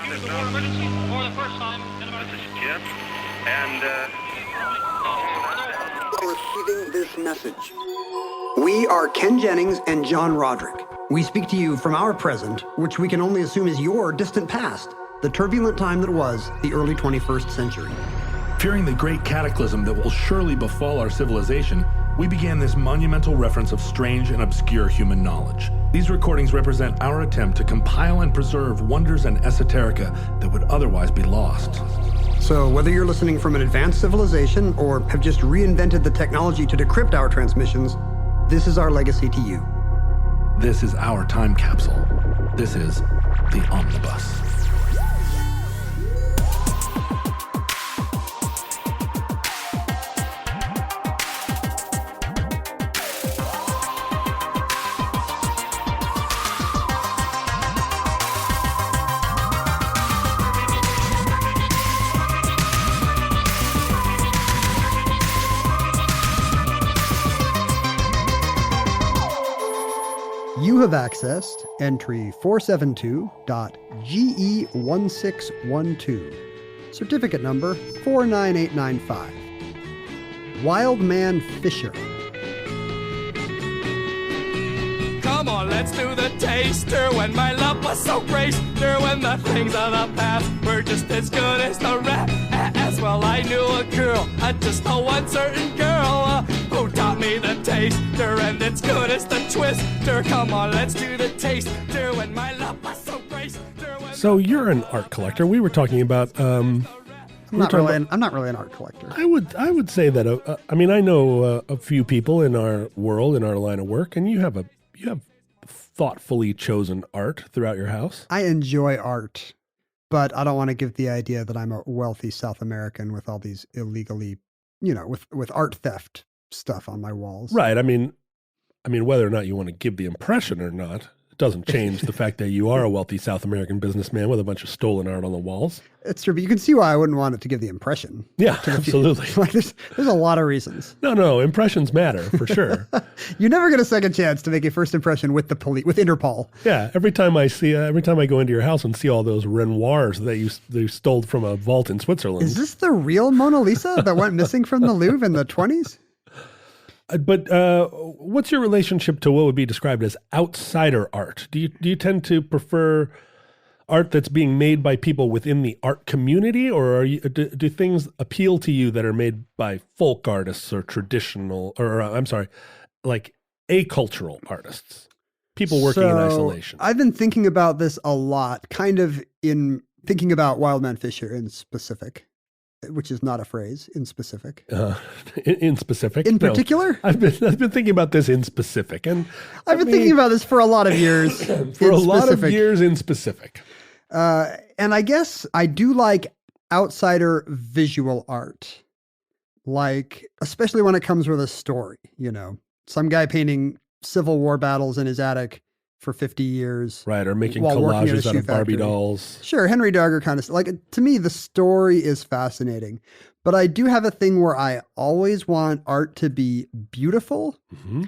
Use the word emergency for the first time in America. This is Jim, and Receiving this message. We are Ken Jennings and John Roderick. We speak to you from our present, which we can only assume is your distant past, the turbulent time that was the early 21st century. Fearing the great cataclysm that will surely befall our civilization, we began this monumental reference of strange and obscure human knowledge. These recordings represent our attempt to compile and preserve wonders and esoterica that would otherwise be lost. So whether you're listening from an advanced civilization or have just reinvented the technology to decrypt our transmissions, this is our legacy to you. This is our time capsule. This is the Omnibus. You have accessed entry 472.GE1612, certificate number 49895. Wild Man Fischer. Come on, let's do the taster. When my love was so great, when the things of the past were just as good as the rap. As well, I knew a girl, just a one certain girl, who taught me the taster, and it's good as the twister. Come on, let's do the taster. When my love was so great. So you're an art collector. We were talking about. I'm not really an art collector. I would say that. I mean, I know a few people in our world, in our line of work, and you have thoughtfully chosen art throughout your house. I enjoy art, but I don't want to give the idea that I'm a wealthy South American with all these illegally, with art theft stuff on my walls. Right. I mean, whether or not you want to give the impression or not, it doesn't change the fact that you are a wealthy South American businessman with a bunch of stolen art on the walls. It's true, but you can see why I wouldn't want it to give the impression. Yeah, absolutely. Like there's a lot of reasons. No, impressions matter for sure. You never get a second chance to make a first impression with the police, with Interpol. Yeah, every time I go into your house and see all those Renoirs that you stole from a vault in Switzerland. Is this the real Mona Lisa that went missing from the Louvre in the 1920s? But what's your relationship to what would be described as outsider art? Do you tend to prefer art that's being made by people within the art community, or do things appeal to you that are made by folk artists or traditional, or like acultural artists, people working in isolation? I've been thinking about this a lot, kind of in thinking about Wild Man Fischer in specific. Which is not a phrase, in specific. In specific? In particular? I've been thinking about this in specific. And I've been thinking about this for a lot of years. For a lot of years in specific. And I guess I do like outsider visual art. Like, especially when it comes with a story, some guy painting Civil War battles in his attic for 50 years. Right, or making collages out of Barbie dolls. Sure, Henry Duggar kind of, like, to me, the story is fascinating. But I do have a thing where I always want art to be beautiful. Mm-hmm.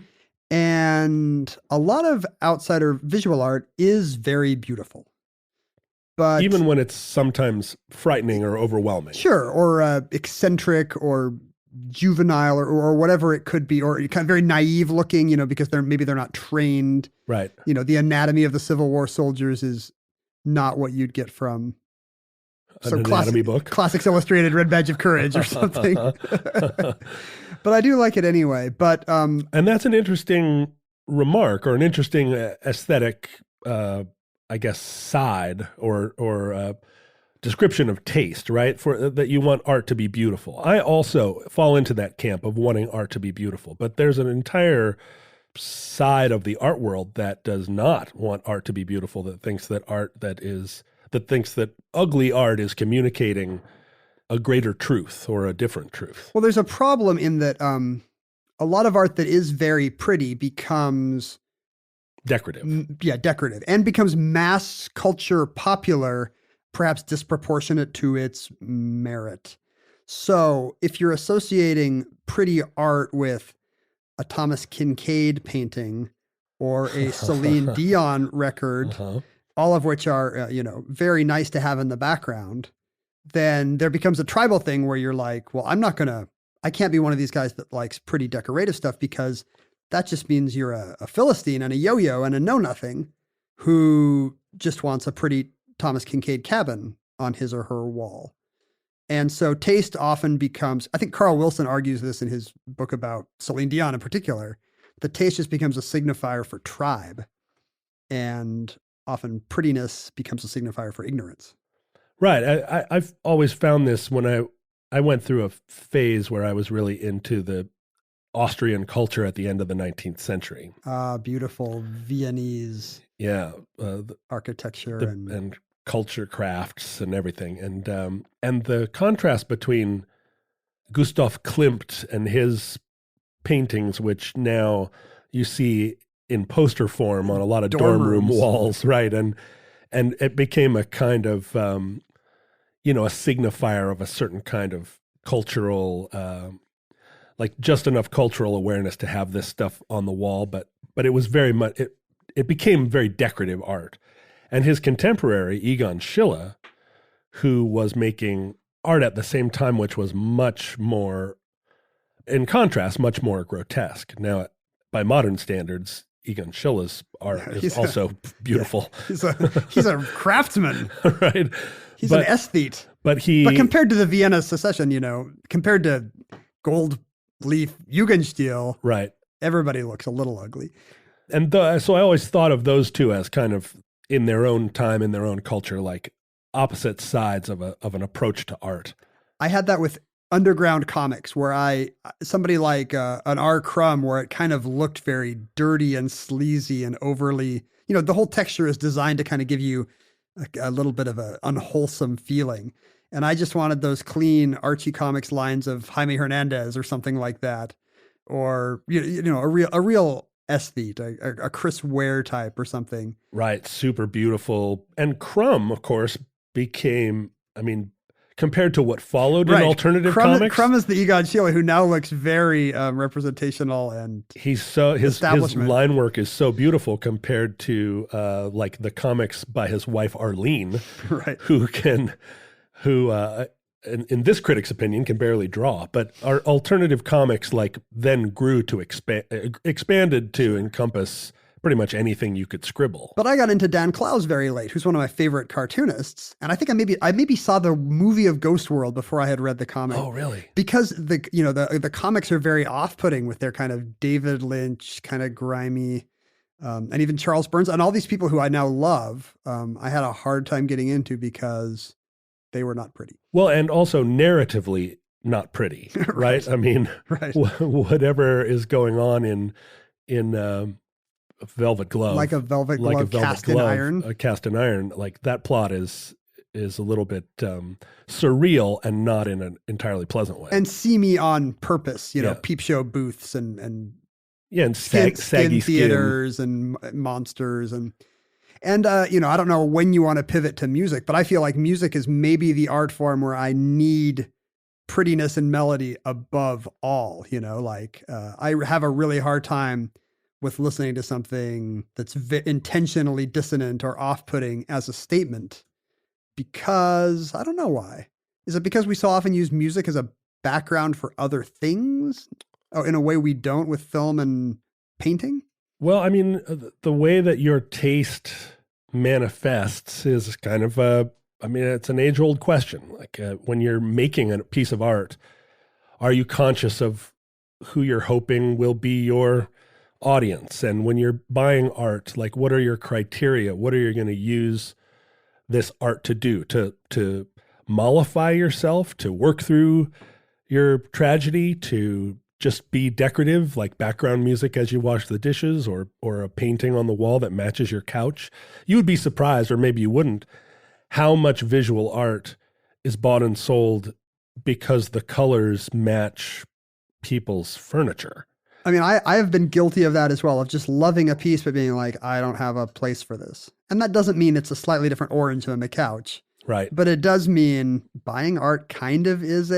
And a lot of outsider visual art is very beautiful. But even when it's sometimes frightening or overwhelming. Sure, or eccentric or juvenile or whatever it could be, or kind of very naive looking, because they're not trained. Right. The anatomy of the Civil War soldiers is not what you'd get from an anatomy book. Classics Illustrated Red Badge of Courage or something. But I do like it anyway. But and that's an interesting remark, or an interesting aesthetic, I guess, side or description of taste, right? For that you want art to be beautiful. I also fall into that camp of wanting art to be beautiful, but there's an entire side of the art world that does not want art to be beautiful, that thinks that ugly art is communicating a greater truth or a different truth. Well, there's a problem in that a lot of art that is very pretty becomes decorative. Yeah, decorative, and becomes mass culture popular, perhaps disproportionate to its merit. So if you're associating pretty art with a Thomas Kinkade painting or a Celine Dion record, all of which are, very nice to have in the background, then there becomes a tribal thing where you're like, well, I can't be one of these guys that likes pretty decorative stuff because that just means you're a Philistine and a yo-yo and a know-nothing who just wants a pretty Thomas Kincaid cabin on his or her wall. And so taste often becomes, I think Carl Wilson argues this in his book about Celine Dion in particular, that taste just becomes a signifier for tribe, and often prettiness becomes a signifier for ignorance. Right. I've always found this when I went through a phase where I was really into the Austrian culture at the end of the 19th century. Beautiful Viennese architecture and culture crafts and everything. And the contrast between Gustav Klimt and his paintings, which now you see in poster form on a lot of dorm room walls, right? And it became a kind of, a signifier of a certain kind of cultural, like just enough cultural awareness to have this stuff on the wall, but it was very much, it became very decorative art. And his contemporary, Egon Schiele, who was making art at the same time, which was much more, in contrast, much more grotesque. Now, by modern standards, Egon Schiele's art is also beautiful. Yeah, he's a craftsman. Right. He's an aesthete. But compared to the Vienna Secession, compared to gold leaf Jugendstil, right, everybody looks a little ugly. And so I always thought of those two as kind of in their own time, in their own culture, like opposite sides of an approach to art. I had that with underground comics where somebody like an R. Crumb, where it kind of looked very dirty and sleazy and overly, the whole texture is designed to kind of give you a little bit of an unwholesome feeling. And I just wanted those clean Archie Comics lines of Jaime Hernandez or something like that. Or, a real aesthete, a Chris Ware type or something. Right. Super beautiful. And Crumb, of course, became, compared to what followed in alternative comics. Crumb is the Egon Schiele who now looks very representational, and his line work is so beautiful compared to like the comics by his wife Arlene, right? Who in this critic's opinion can barely draw. But our alternative comics then grew to expanded to encompass pretty much anything you could scribble. But I got into Dan Clowes very late, who's one of my favorite cartoonists. And I think I maybe saw the movie of Ghost World before I had read the comic. Oh, really? Because the comics are very off-putting with their kind of David Lynch, kind of grimy, and even Charles Burns and all these people who I now love. I had a hard time getting into because they were not pretty. Well, and also narratively not pretty, right? Right. Whatever is going on in Velvet Glove, like a velvet glove cast in iron. Cast in iron, like that plot is a little bit surreal and not in an entirely pleasant way. And seamy on purpose, peep show booths and saggy theaters and monsters and I don't know when you want to pivot to music, but I feel like music is maybe the art form where I need prettiness and melody above all. I have a really hard time with listening to something that's intentionally dissonant or off-putting as a statement, because I don't know why. Is it because we so often use music as a background for other things? Oh, in a way we don't with film and painting? Well, the way that your taste manifests is kind of it's an age-old question. Like when you're making a piece of art, are you conscious of who you're hoping will be your audience? And when you're buying art, like what are your criteria? What are you going to use this art to do? To mollify yourself, to work through your tragedy, to just be decorative, like background music as you wash the dishes, or a painting on the wall that matches your couch? You would be surprised, or maybe you wouldn't, how much visual art is bought and sold because the colors match people's furniture. I have been guilty of that as well, of just loving a piece but being like, I don't have a place for this. And that doesn't mean it's a slightly different orange than a couch. Right. But it does mean buying art kind of is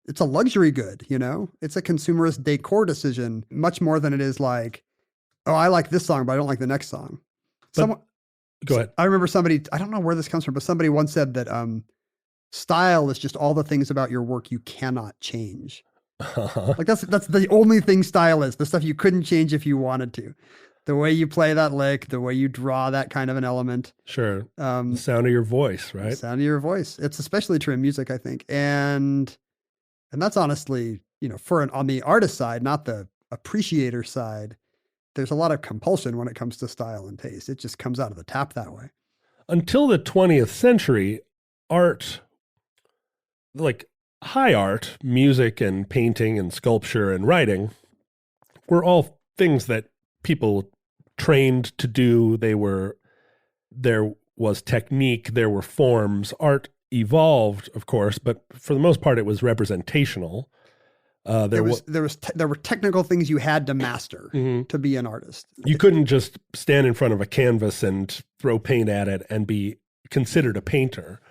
it's a luxury good, It's a consumerist decor decision, much more than it is like, oh, I like this song, but I don't like the next song. Go ahead. I remember somebody, I don't know where this comes from, but somebody once said that style is just all the things about your work you cannot change. Like that's the only thing style is, the stuff you couldn't change if you wanted to. The way you play that lick, the way you draw that kind of an element. Sure. The sound of your voice, right? The sound of your voice. It's especially true in music, I think. And that's honestly, on the artist side, not the appreciator side, there's a lot of compulsion when it comes to style and taste. It just comes out of the tap that way. Until the 20th century, art, like high art, music and painting and sculpture and writing, were all things that people trained to do. There was technique, there were forms. Art evolved, of course, but for the most part, it was representational. There were technical things you had to master to be an artist. You couldn't just stand in front of a canvas and throw paint at it and be considered a painter.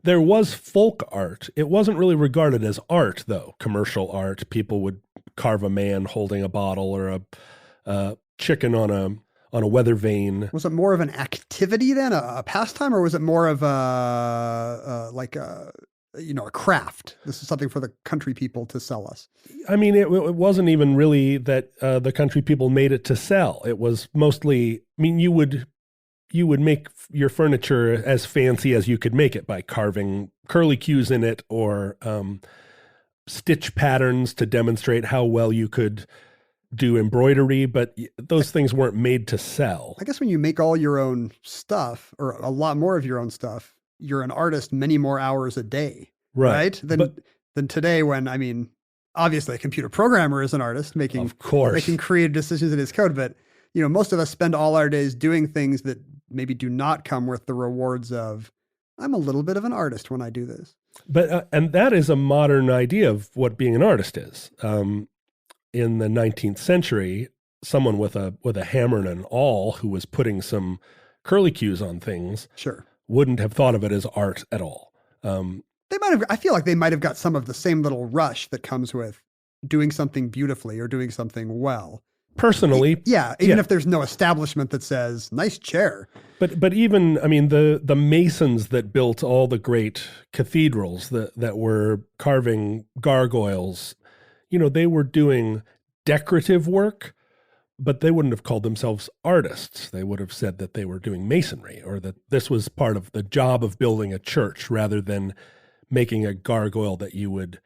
There was folk art. It wasn't really regarded as art, though. Commercial art. People would carve a man holding a bottle or a chicken on a weather vane. Was it more of an activity then, a pastime, or was it more of a craft? This is something for the country people to sell us. I mean, it wasn't even really that the country people made it to sell. It was mostly, I mean, you would make your furniture as fancy as you could make it by carving curlicues in it or stitch patterns to demonstrate how well you could do embroidery, but those things weren't made to sell. I guess when you make all your own stuff, or a lot more of your own stuff, you're an artist many more hours a day, right? Than today when, I mean, obviously a computer programmer is an artist making creative decisions in his code, but most of us spend all our days doing things that maybe do not come with the rewards of, I'm a little bit of an artist when I do this. But and that is a modern idea of what being an artist is. In the 19th century, someone with a hammer and an awl who was putting some curlicues on things wouldn't have thought of it as art at all. I feel like they might have got some of the same little rush that comes with doing something beautifully or doing something well. Personally. Even if there's no establishment that says, nice chair. But even, I mean, the masons that built all the great cathedrals that were carving gargoyles, they were doing decorative work, but they wouldn't have called themselves artists. They would have said that they were doing masonry, or that this was part of the job of building a church rather than making a gargoyle that you would...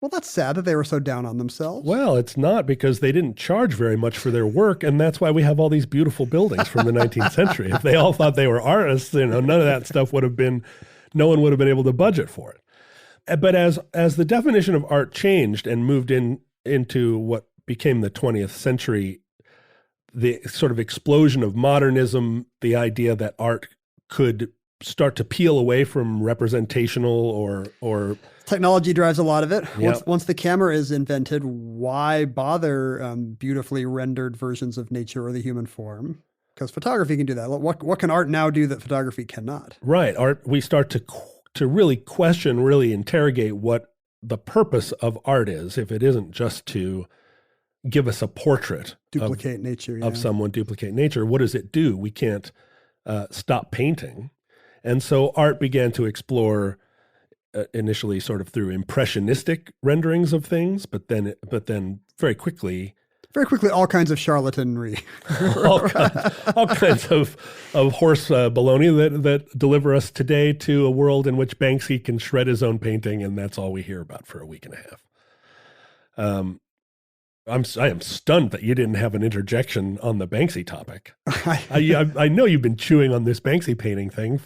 Well, that's sad that they were so down on themselves. Well, it's not, because they didn't charge very much for their work, and that's why we have all these beautiful buildings from the 19th century. If they all thought they were artists, none of that stuff no one would have been able to budget for it. But as the definition of art changed and moved into what became the 20th century, the sort of explosion of modernism, the idea that art could start to peel away from representational or technology drives a lot of it. Yep. Once the camera is invented, why bother beautifully rendered versions of nature or the human form? Because photography can do that. What can art now do that photography cannot? Right. Art, we start to really question, really interrogate what the purpose of art is, if it isn't just to give us a portrait duplicate nature of someone, duplicate nature. What does it do? We can't stop painting. And so art began to explore initially sort of through impressionistic renderings of things, but then very quickly, all kinds of charlatanry, all kinds of horse baloney that deliver us today to a world in which Banksy can shred his own painting, and that's all we hear about for a week and a half. I am stunned that you didn't have an interjection on the Banksy topic. I know you've been chewing on this Banksy painting thing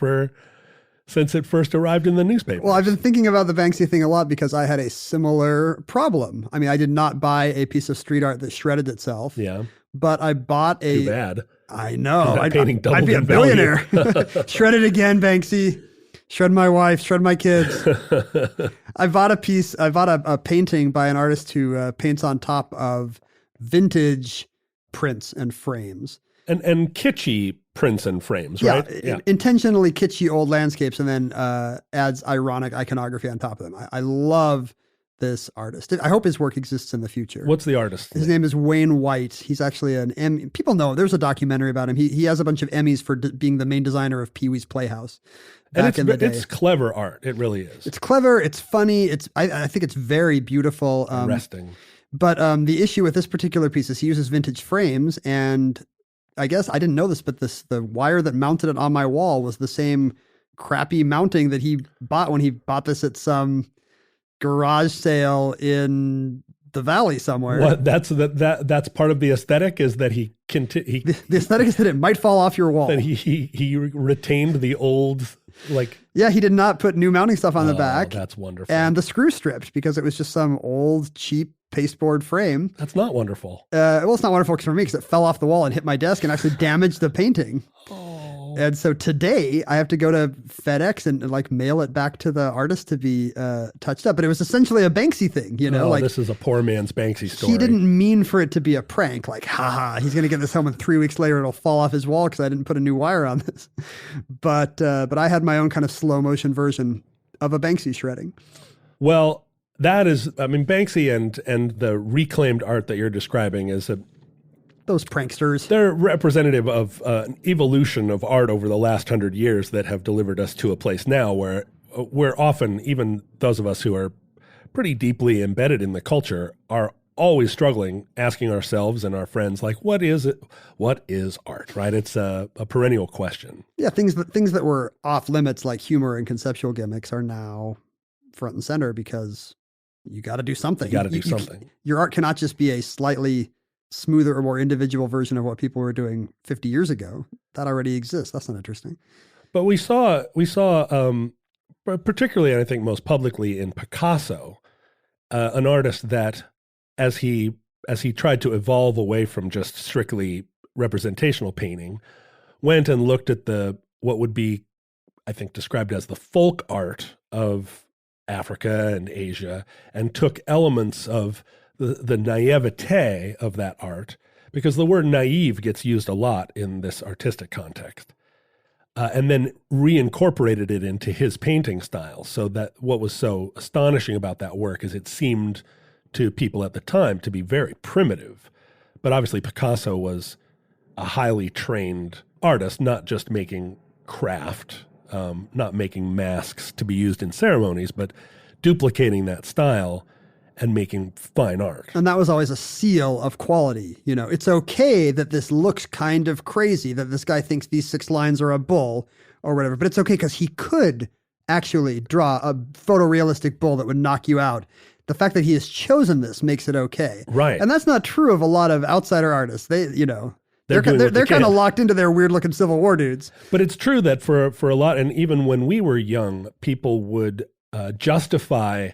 since it first arrived in the newspaper. Well, I've been thinking about the Banksy thing a lot because I had a similar problem. I mean, I did not buy a piece of street art that shredded itself. Yeah. But I bought Too bad. I know. That painting doubled I'd be a in value. billionaire. Shred it again, Banksy. Shred my wife, shred my kids. I bought a painting by an artist who paints on top of vintage prints and frames. And kitschy prints and frames, right? Yeah, intentionally kitschy old landscapes, and then adds ironic iconography on top of them. I love this artist. I hope his work exists in the future. What's the artist? His name is Wayne White. He's actually an Emmy. People know, there's a documentary about him. He has a bunch of Emmys for being the main designer of Pee-wee's Playhouse back in the day. It's clever art. It really is. It's clever. It's funny. I think it's very beautiful. Arresting. But the issue with this particular piece is he uses vintage frames, and I guess I didn't know this, but the wire that mounted it on my wall was the same crappy mounting that he bought when he bought this at some garage sale in the valley somewhere. What? That's part of the aesthetic, is that the aesthetic is that it might fall off your wall. That he retained the old, like. Yeah, he did not put new mounting stuff on the back. That's wonderful. And the screw stripped because it was just some old cheap pasteboard frame. That's not wonderful. Well, it's not wonderful for me because it fell off the wall and hit my desk and actually damaged the painting. And so today I have to go to FedEx and like mail it back to the artist to be touched up. But it was essentially a Banksy thing, you know? Like, this is a poor man's Banksy story. He didn't mean for it to be a prank. Like, haha, he's going to get this home and 3 weeks later it'll fall off his wall because I didn't put a new wire on this. But I had my own kind of slow motion version of a Banksy shredding. Well, that is, I mean, Banksy and the reclaimed art that you're describing is those pranksters. They're representative of an evolution of art over the last 100 years that have delivered us to a place now where we're often, even those of us who are pretty deeply embedded in the culture, are always struggling, asking ourselves and our friends, like, what is it? What is art, right? It's a perennial question. Yeah, things that were off limits, like humor and conceptual gimmicks, are now front and center because you got to do something. You got to do something. Your art cannot just be a slightly smoother or more individual version of what people were doing 50 years ago. That already exists. That's not interesting. But we saw, particularly, I think most publicly in Picasso, an artist that, as he tried to evolve away from just strictly representational painting, went and looked at what would be, I think, described as the folk art of Africa and Asia, and took elements of the naivete of that art, because the word naive gets used a lot in this artistic context, and then reincorporated it into his painting style. So that what was so astonishing about that work is it seemed to people at the time to be very primitive. But obviously Picasso was a highly trained artist, not just making craft, not making masks to be used in ceremonies, but duplicating that style and making fine art. And that was always a seal of quality. You know, it's okay that this looks kind of crazy, that this guy thinks these 6 lines are a bull or whatever, but it's okay because he could actually draw a photorealistic bull that would knock you out. The fact that he has chosen this makes it okay. Right. And that's not true of a lot of outsider artists. They're they're kind of locked into their weird looking Civil War dudes. But it's true that for a lot, and even when we were young, people would justify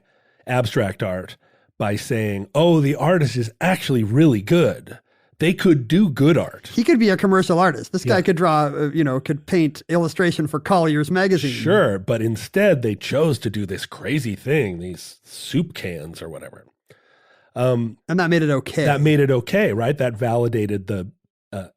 abstract art by saying, oh, the artist is actually really good. They could do good art. He could be a commercial artist. This guy could draw, could paint illustration for Collier's magazine. Sure, but instead they chose to do this crazy thing, these soup cans or whatever. And that made it okay. That made it okay, right? That validated the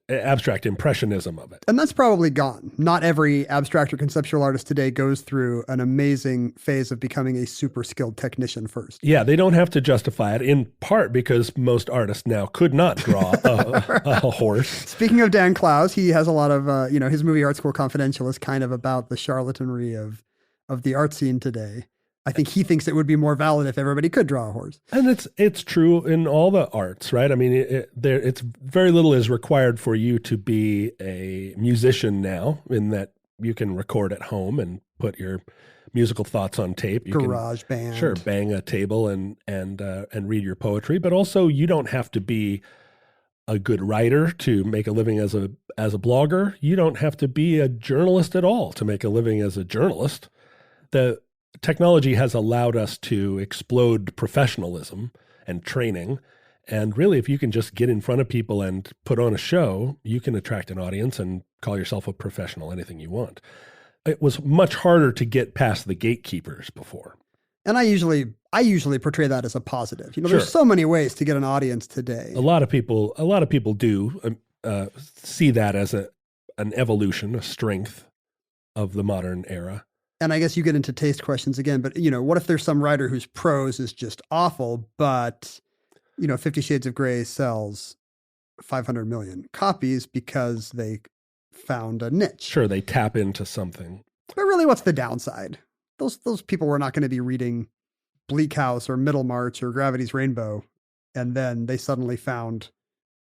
abstract impressionism of it. And that's probably gone. Not every abstract or conceptual artist today goes through an amazing phase of becoming a super skilled technician first. Yeah, they don't have to justify it, in part because most artists now could not draw a horse. Speaking of Dan Clowes, he has a lot of, his movie Art School Confidential is kind of about the charlatanry of the art scene today. I think he thinks it would be more valid if everybody could draw a horse. And it's true in all the arts, right? I mean, it's very little is required for you to be a musician now, in that you can record at home and put your musical thoughts on tape. You Garage band. Sure, bang a table and read your poetry, but also you don't have to be a good writer to make a living as a blogger. You don't have to be a journalist at all to make a living as a journalist. The technology has allowed us to explode professionalism and training. And really, if you can just get in front of people and put on a show, you can attract an audience and call yourself a professional, anything you want. It was much harder to get past the gatekeepers before. And I usually portray that as a positive. Sure. There's so many ways to get an audience today. A lot of people do see that as an evolution, a strength of the modern era. And I guess you get into taste questions again, but what if there's some writer whose prose is just awful, but 50 Shades of Grey sells 500 million copies because they found a niche. Sure, they tap into something. But really, what's the downside? Those people were not going to be reading Bleak House or Middlemarch or Gravity's Rainbow, and then they suddenly found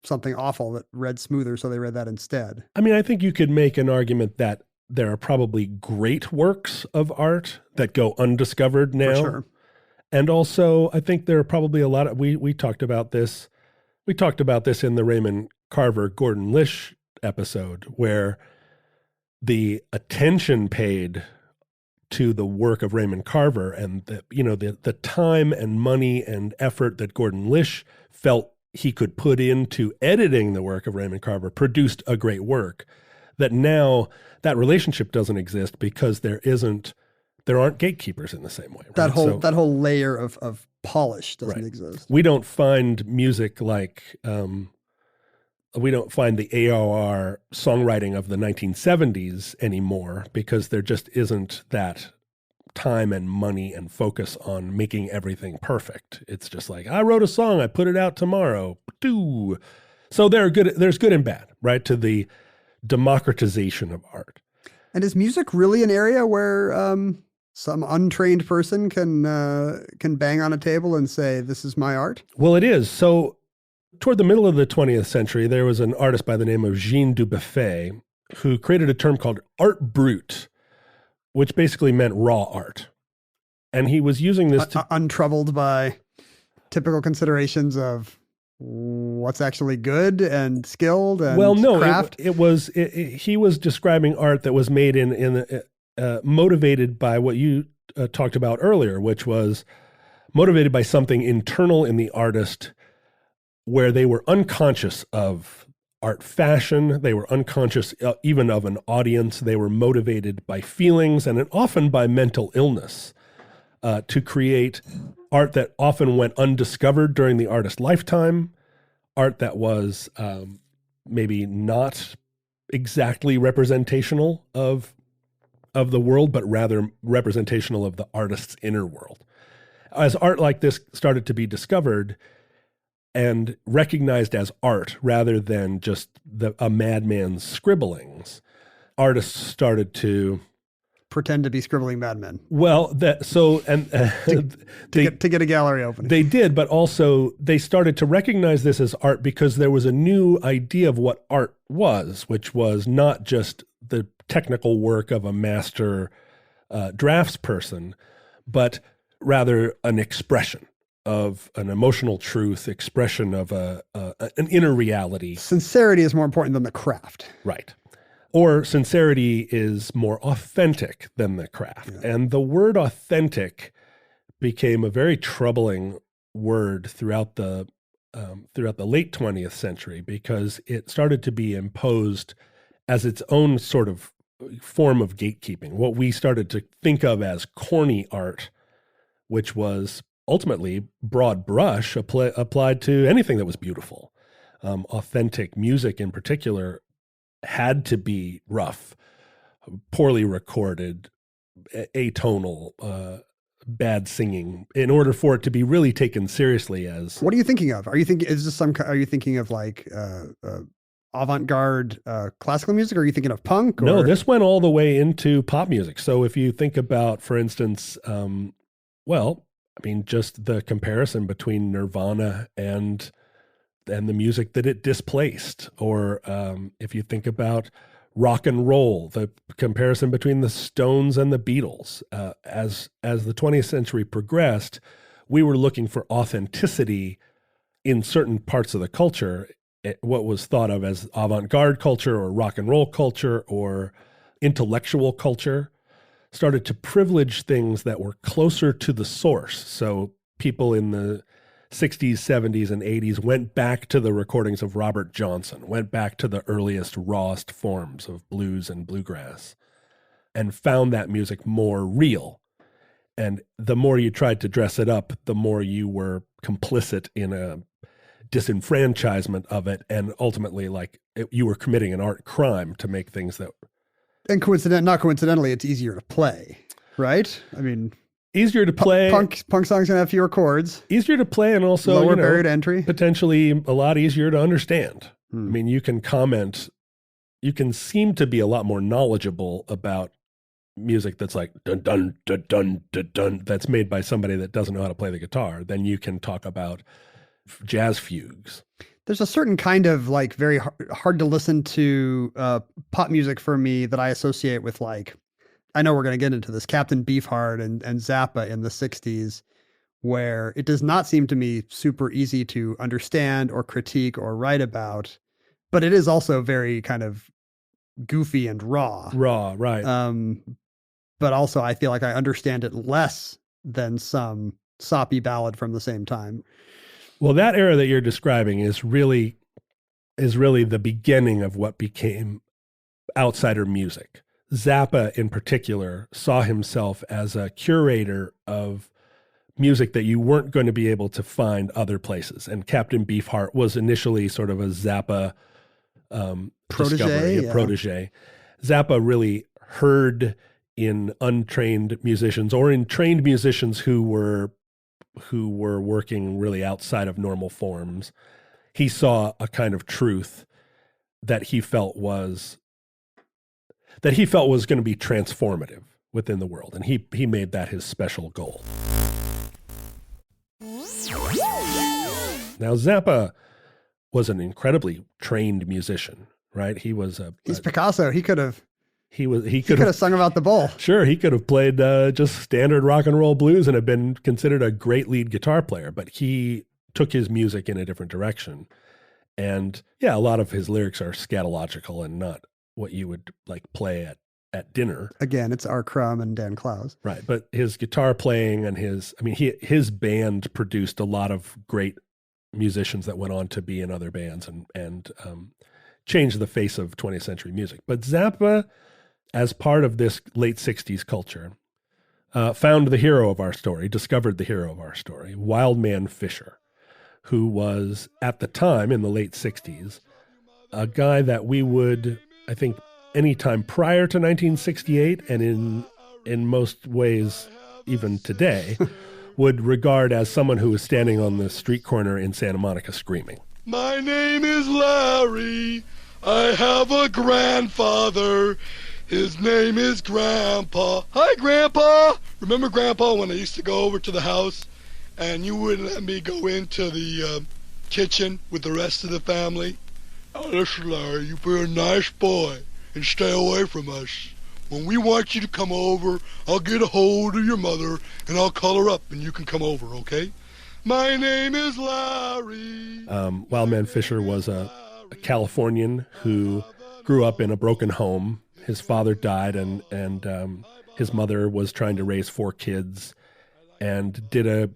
something awful that read smoother, so they read that instead. I mean, I think you could make an argument that there are probably great works of art that go undiscovered now. For sure. And also, I think there are probably a lot of, we talked about this. We talked about this in the Raymond Carver, Gordon Lish episode, where the attention paid to the work of Raymond Carver and the time and money and effort that Gordon Lish felt he could put into editing the work of Raymond Carver produced a great work. That now that relationship doesn't exist because there aren't gatekeepers in the same way. Right? That whole layer of polish doesn't exist. We don't find music like we don't find the AOR songwriting of the 1970s anymore because there just isn't that time and money and focus on making everything perfect. It's just like, I wrote a song, I put it out tomorrow. So there's good and bad, right? To the democratization of art. And is music really an area where some untrained person can bang on a table and say, this is my art? Well, it is. So toward the middle of the 20th century, there was an artist by the name of Jean Dubuffet who created a term called art brut, which basically meant raw art. And he was using this untroubled by typical considerations of what's actually good and skilled and craft. He was describing art that was made motivated by what you talked about earlier, which was motivated by something internal in the artist where they were unconscious of art fashion. They were unconscious even of an audience. They were motivated by feelings and often by mental illness to create art that often went undiscovered during the artist's lifetime, art that was maybe not exactly representational of the world, but rather representational of the artist's inner world. As art like this started to be discovered and recognized as art rather than just a madman's scribblings, artists started to pretend to be scribbling madmen. Well, to get a gallery open. They did, but also they started to recognize this as art because there was a new idea of what art was, which was not just the technical work of a master draftsperson, but rather an expression of an emotional truth, expression of an inner reality. Sincerity is more important than the craft. Right. Or sincerity is more authentic than the craft. Yeah. And the word authentic became a very troubling word throughout the late 20th century because it started to be imposed as its own sort of form of gatekeeping. What we started to think of as corny art, which was ultimately broad brush applied to anything that was beautiful. Authentic music in particular had to be rough, poorly recorded, atonal, bad singing in order for it to be really taken seriously as. What are you thinking of? Are you thinking of like avant-garde classical music? Or are you thinking of punk? Or? No, this went all the way into pop music. So if you think about, for instance, just the comparison between Nirvana and the music that it displaced, or if you think about rock and roll, the comparison between the Stones and the Beatles. As the 20th century progressed, we were looking for authenticity in certain parts of the culture, what was thought of as avant-garde culture or rock and roll culture or intellectual culture, started to privilege things that were closer to the source. So people in the 60s, 70s, and 80s went back to the recordings of Robert Johnson, went back to the earliest, rawest forms of blues and bluegrass, and found that music more real. And the more you tried to dress it up, the more you were complicit in a disenfranchisement of it, and ultimately, you were committing an art crime to make things that. And not coincidentally, it's easier to play. right? I mean, easier to play. Punk songs can have fewer chords. Easier to play, and also lower barrier to entry. Potentially a lot easier to understand. I mean, you can comment. You can seem to be a lot more knowledgeable about music that's like dun dun dun dun dun dun. That's made by somebody that doesn't know how to play the guitar. Than you can talk about jazz fugues. There's a certain kind of like very hard to listen to pop music for me that I associate with, like, I know we're going to get into this, Captain Beefheart and Zappa in the 60s, where it does not seem to me super easy to understand or critique or write about, but it is also very kind of goofy and raw. Raw, right. But also I feel like I understand it less than some soppy ballad from the same time. Well, that era that you're describing is really the beginning of what became outsider music. Zappa, in particular, saw himself as a curator of music that you weren't going to be able to find other places. And Captain Beefheart was initially sort of a Zappa protege. Zappa really heard in untrained musicians or in trained musicians who were working really outside of normal forms. He saw a kind of truth that he felt was going to be transformative within the world. And he made that his special goal. Now, Zappa was an incredibly trained musician, right? He's Picasso. He could have sung about the bull. Sure, he could have played just standard rock and roll blues and have been considered a great lead guitar player, but he took his music in a different direction. And yeah, a lot of his lyrics are scatological and not what you would like play at dinner. Again, it's R. Crumb and Dan Clowes. Right, but his guitar playing and his band produced a lot of great musicians that went on to be in other bands and changed the face of 20th century music. But Zappa, as part of this late 60s culture, discovered the hero of our story, Wildman Fischer, who was, at the time, in the late 60s, a guy that we would, I think, anytime prior to 1968, and in most ways, even today, would regard as someone who was standing on the street corner in Santa Monica screaming. My name is Larry. I have a grandfather. His name is Grandpa. Hi, Grandpa. Remember, Grandpa, when I used to go over to the house and you wouldn't let me go into the kitchen with the rest of the family? Oh, listen, Larry, you be a nice boy and stay away from us. When we want you to come over, I'll get a hold of your mother and I'll call her up and you can come over, okay? My name is Larry. Wildman Fischer was a Californian who grew up in a broken home. His father died and his mother was trying to raise 4 kids and did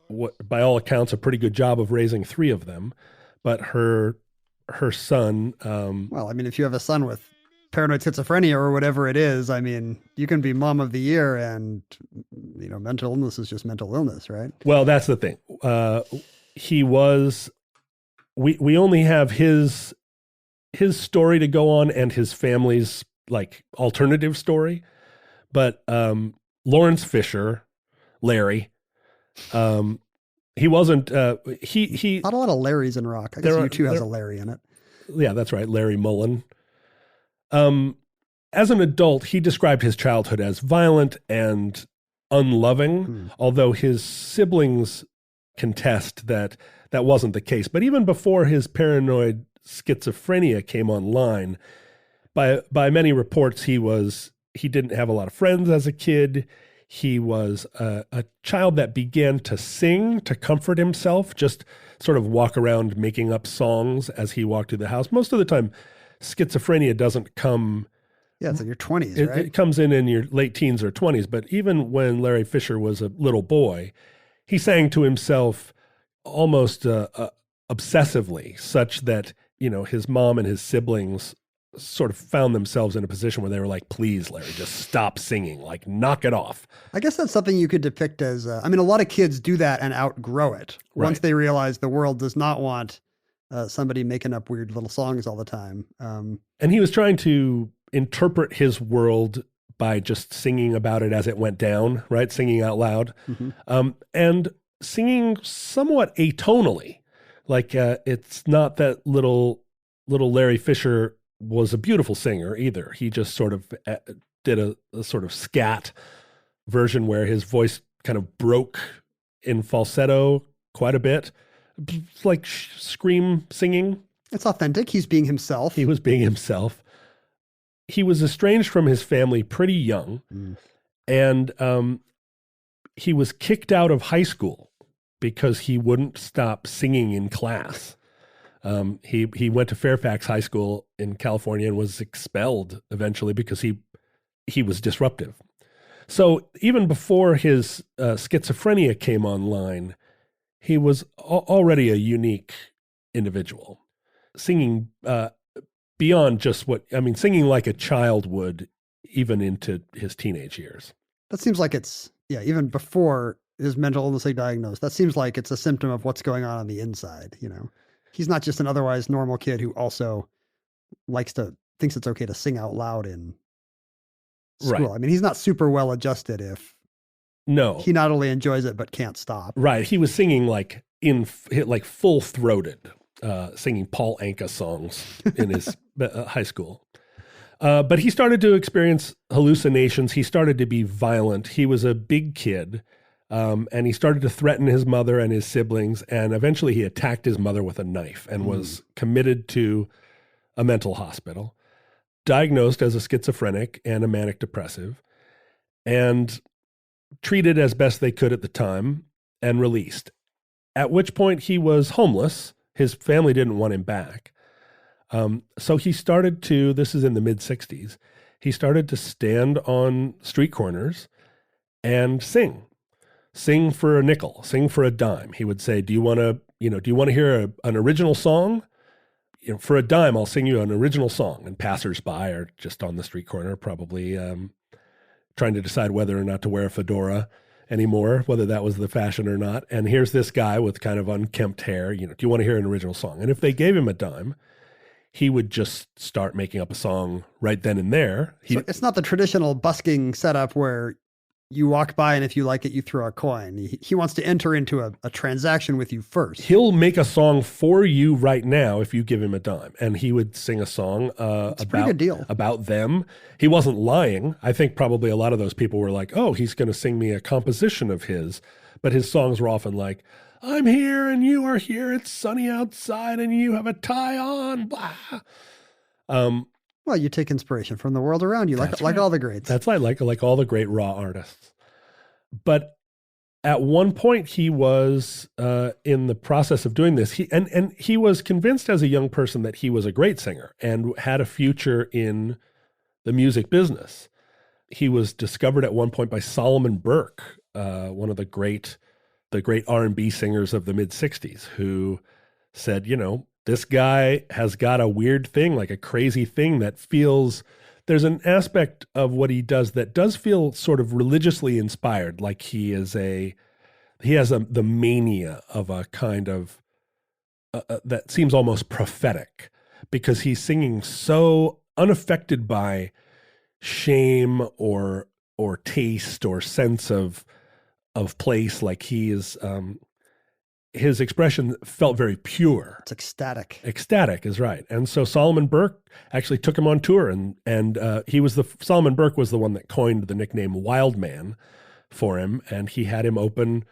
what by all accounts a pretty good job of raising 3 of them. But her son... well, I mean, if you have a son with paranoid schizophrenia or whatever it is, I mean, you can be mom of the year and, mental illness is just mental illness, right? Well, that's the thing. We only have his story to go on and his family's like alternative story. But Lawrence Fisher, Larry, he wasn't, he not a lot of Larrys in rock. I guess U2 has a Larry in it. Yeah, that's right. Larry Mullen. As an adult, he described his childhood as violent and unloving, although his siblings contest that wasn't the case. But even before his paranoid schizophrenia came online, by many reports, he didn't have a lot of friends as a kid. He was a child that began to sing to comfort himself, just sort of walk around making up songs as he walked through the house. Most of the time, schizophrenia doesn't come... Yeah, it's in your 20s, right? It comes in your late teens or 20s. But even when Larry Fisher was a little boy, he sang to himself almost obsessively, such that, his mom and his siblings sort of found themselves in a position where they were like, please, Larry, just stop singing, like knock it off. I guess that's something you could depict as, a lot of kids do that and outgrow it. Once they realize the world does not want somebody making up weird little songs all the time. And he was trying to interpret his world by just singing about it as it went down, right? Singing out loud, and singing somewhat atonally. Like it's not that little Larry Fischer was a beautiful singer either. He just sort of did a sort of scat version where his voice kind of broke in falsetto quite a bit, like scream singing. It's authentic. He's being himself. He was being himself. He was estranged from his family pretty young, and he was kicked out of high school because he wouldn't stop singing in class. He went to Fairfax High School in California and was expelled eventually because he was disruptive. So even before his schizophrenia came online, he was already a unique individual, singing beyond just singing like a child would, even into his teenage years. That seems like it's, even before his mental illness was diagnosed, that seems like it's a symptom of what's going on the inside, He's not just an otherwise normal kid who also thinks it's okay to sing out loud in school. Right. I mean, he's not super well adjusted if he not only enjoys it, but can't stop. Right. He was singing like full throated, singing Paul Anka songs in his high school. But he started to experience hallucinations. He started to be violent. He was a big kid. And he started to threaten his mother and his siblings. And eventually he attacked his mother with a knife and was committed to a mental hospital, diagnosed as a schizophrenic and a manic depressive, and treated as best they could at the time and released. At which point he was homeless. His family didn't want him back. So he started to, this is in the mid-60s, he started to stand on street corners and sing for a nickel, sing for a dime. He would say, do you want to hear an original song? For a dime, I'll sing you an original song. And passersby are just on the street corner, probably trying to decide whether or not to wear a fedora anymore, whether that was the fashion or not. And here's this guy with kind of unkempt hair, do you want to hear an original song? And if they gave him a dime, he would just start making up a song right then and there. So it's not the traditional busking setup where you walk by and if you like it, you throw a coin. He wants to enter into a transaction with you first. He'll make a song for you right now if you give him a dime. And he would sing a song about them. He wasn't lying. I think probably a lot of those people were like, oh, he's going to sing me a composition of his. But his songs were often like, I'm here and you are here. It's sunny outside and you have a tie on. Blah. Well, you take inspiration from the world around you, like all the greats. That's right, like all the great raw artists. But at one point, he was in the process of doing this. He was convinced as a young person that he was a great singer and had a future in the music business. He was discovered at one point by Solomon Burke, one of the great R&B singers of the mid-'60s, who said, this guy has got a weird thing, like a crazy thing that feels, there's an aspect of what he does that does feel sort of religiously inspired. Like he has the mania of a kind of, that seems almost prophetic because he's singing so unaffected by shame or taste or sense of place. Like he is, his expression felt very pure. It's ecstatic. Ecstatic is right. And so Solomon Burke actually took him on tour, and Solomon Burke was the one that coined the nickname Wild Man for him, and he had him open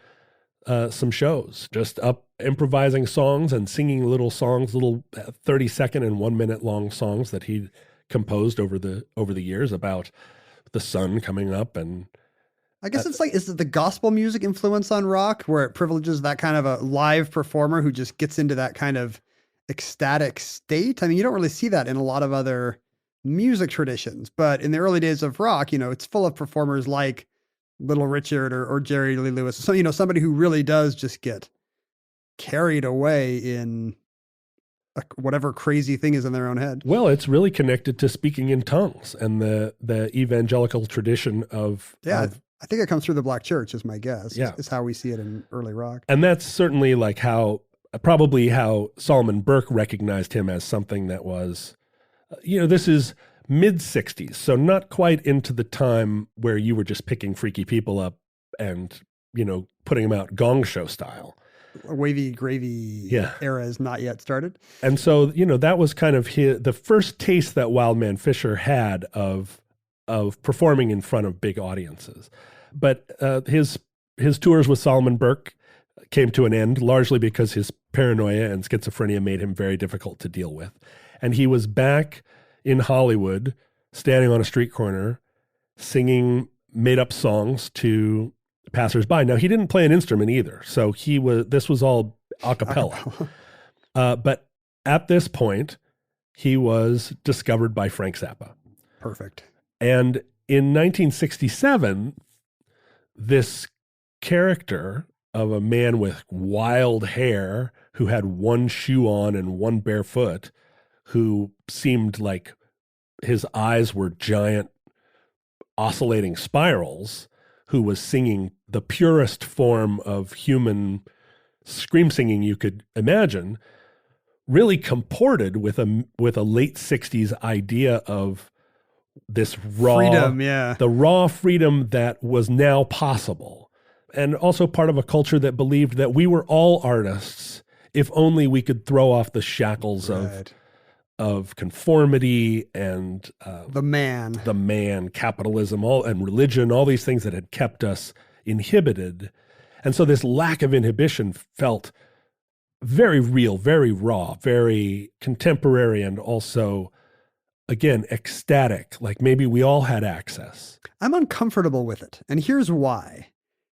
some shows, just up improvising songs and singing little songs, little 30-second and 1 minute long songs that he composed over the years about the sun coming up. And I guess it's like, is it the gospel music influence on rock where it privileges that kind of a live performer who just gets into that kind of ecstatic state? I mean, you don't really see that in a lot of other music traditions, but in the early days of rock, it's full of performers like Little Richard or Jerry Lee Lewis. So, somebody who really does just get carried away in whatever crazy thing is in their own head. Well, it's really connected to speaking in tongues and the evangelical tradition of I think it comes through the Black Church is my guess. Yeah. Is how we see it in early rock. And that's certainly like how Solomon Burke recognized him as something that was, this is mid 60s. So not quite into the time where you were just picking freaky people up and, putting them out gong show style. Wavy gravy era is not yet started. And so, that was kind of the first taste that Wildman Fischer had of performing in front of big audiences. But his tours with Solomon Burke came to an end, largely because his paranoia and schizophrenia made him very difficult to deal with. And he was back in Hollywood, standing on a street corner, singing made-up songs to passersby. Now, he didn't play an instrument either, so this was all a cappella. But at this point, he was discovered by Frank Zappa. Perfect. And in 1967, this character of a man with wild hair who had one shoe on and one bare foot, who seemed like his eyes were giant oscillating spirals, who was singing the purest form of human scream singing you could imagine, really comported with a late 60s idea of this raw freedom, the raw freedom that was now possible. And also part of a culture that believed that we were all artists if only we could throw off the shackles of conformity and the man, capitalism, and religion, all these things that had kept us inhibited. And so this lack of inhibition felt very real, very raw, very contemporary, and also, again, ecstatic, like maybe we all had access. I'm uncomfortable with it. And here's why.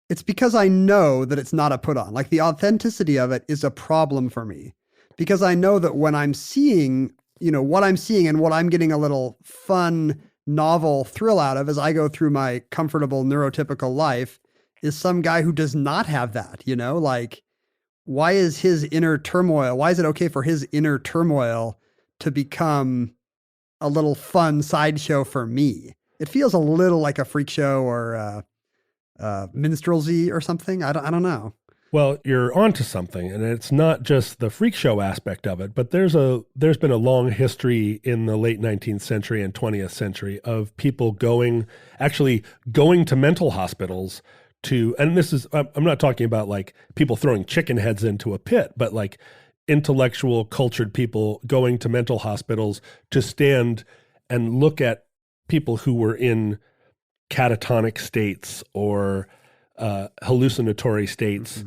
It's because I know that it's not a put on. Like, the authenticity of it is a problem for me, because I know that when I'm seeing, what I'm seeing and what I'm getting a little fun, novel thrill out of as I go through my comfortable neurotypical life is some guy who does not have that, like, why is his inner turmoil? Why is it okay for his inner turmoil to become a little fun sideshow for me? It feels a little like a freak show or minstrelsy or something. I don't know. Well, you're onto something, and it's not just the freak show aspect of it, but there's been a long history in the late 19th century and 20th century of people going to mental hospitals and this is, I'm not talking about like people throwing chicken heads into a pit, but like intellectual, cultured people going to mental hospitals to stand and look at people who were in catatonic states or hallucinatory states,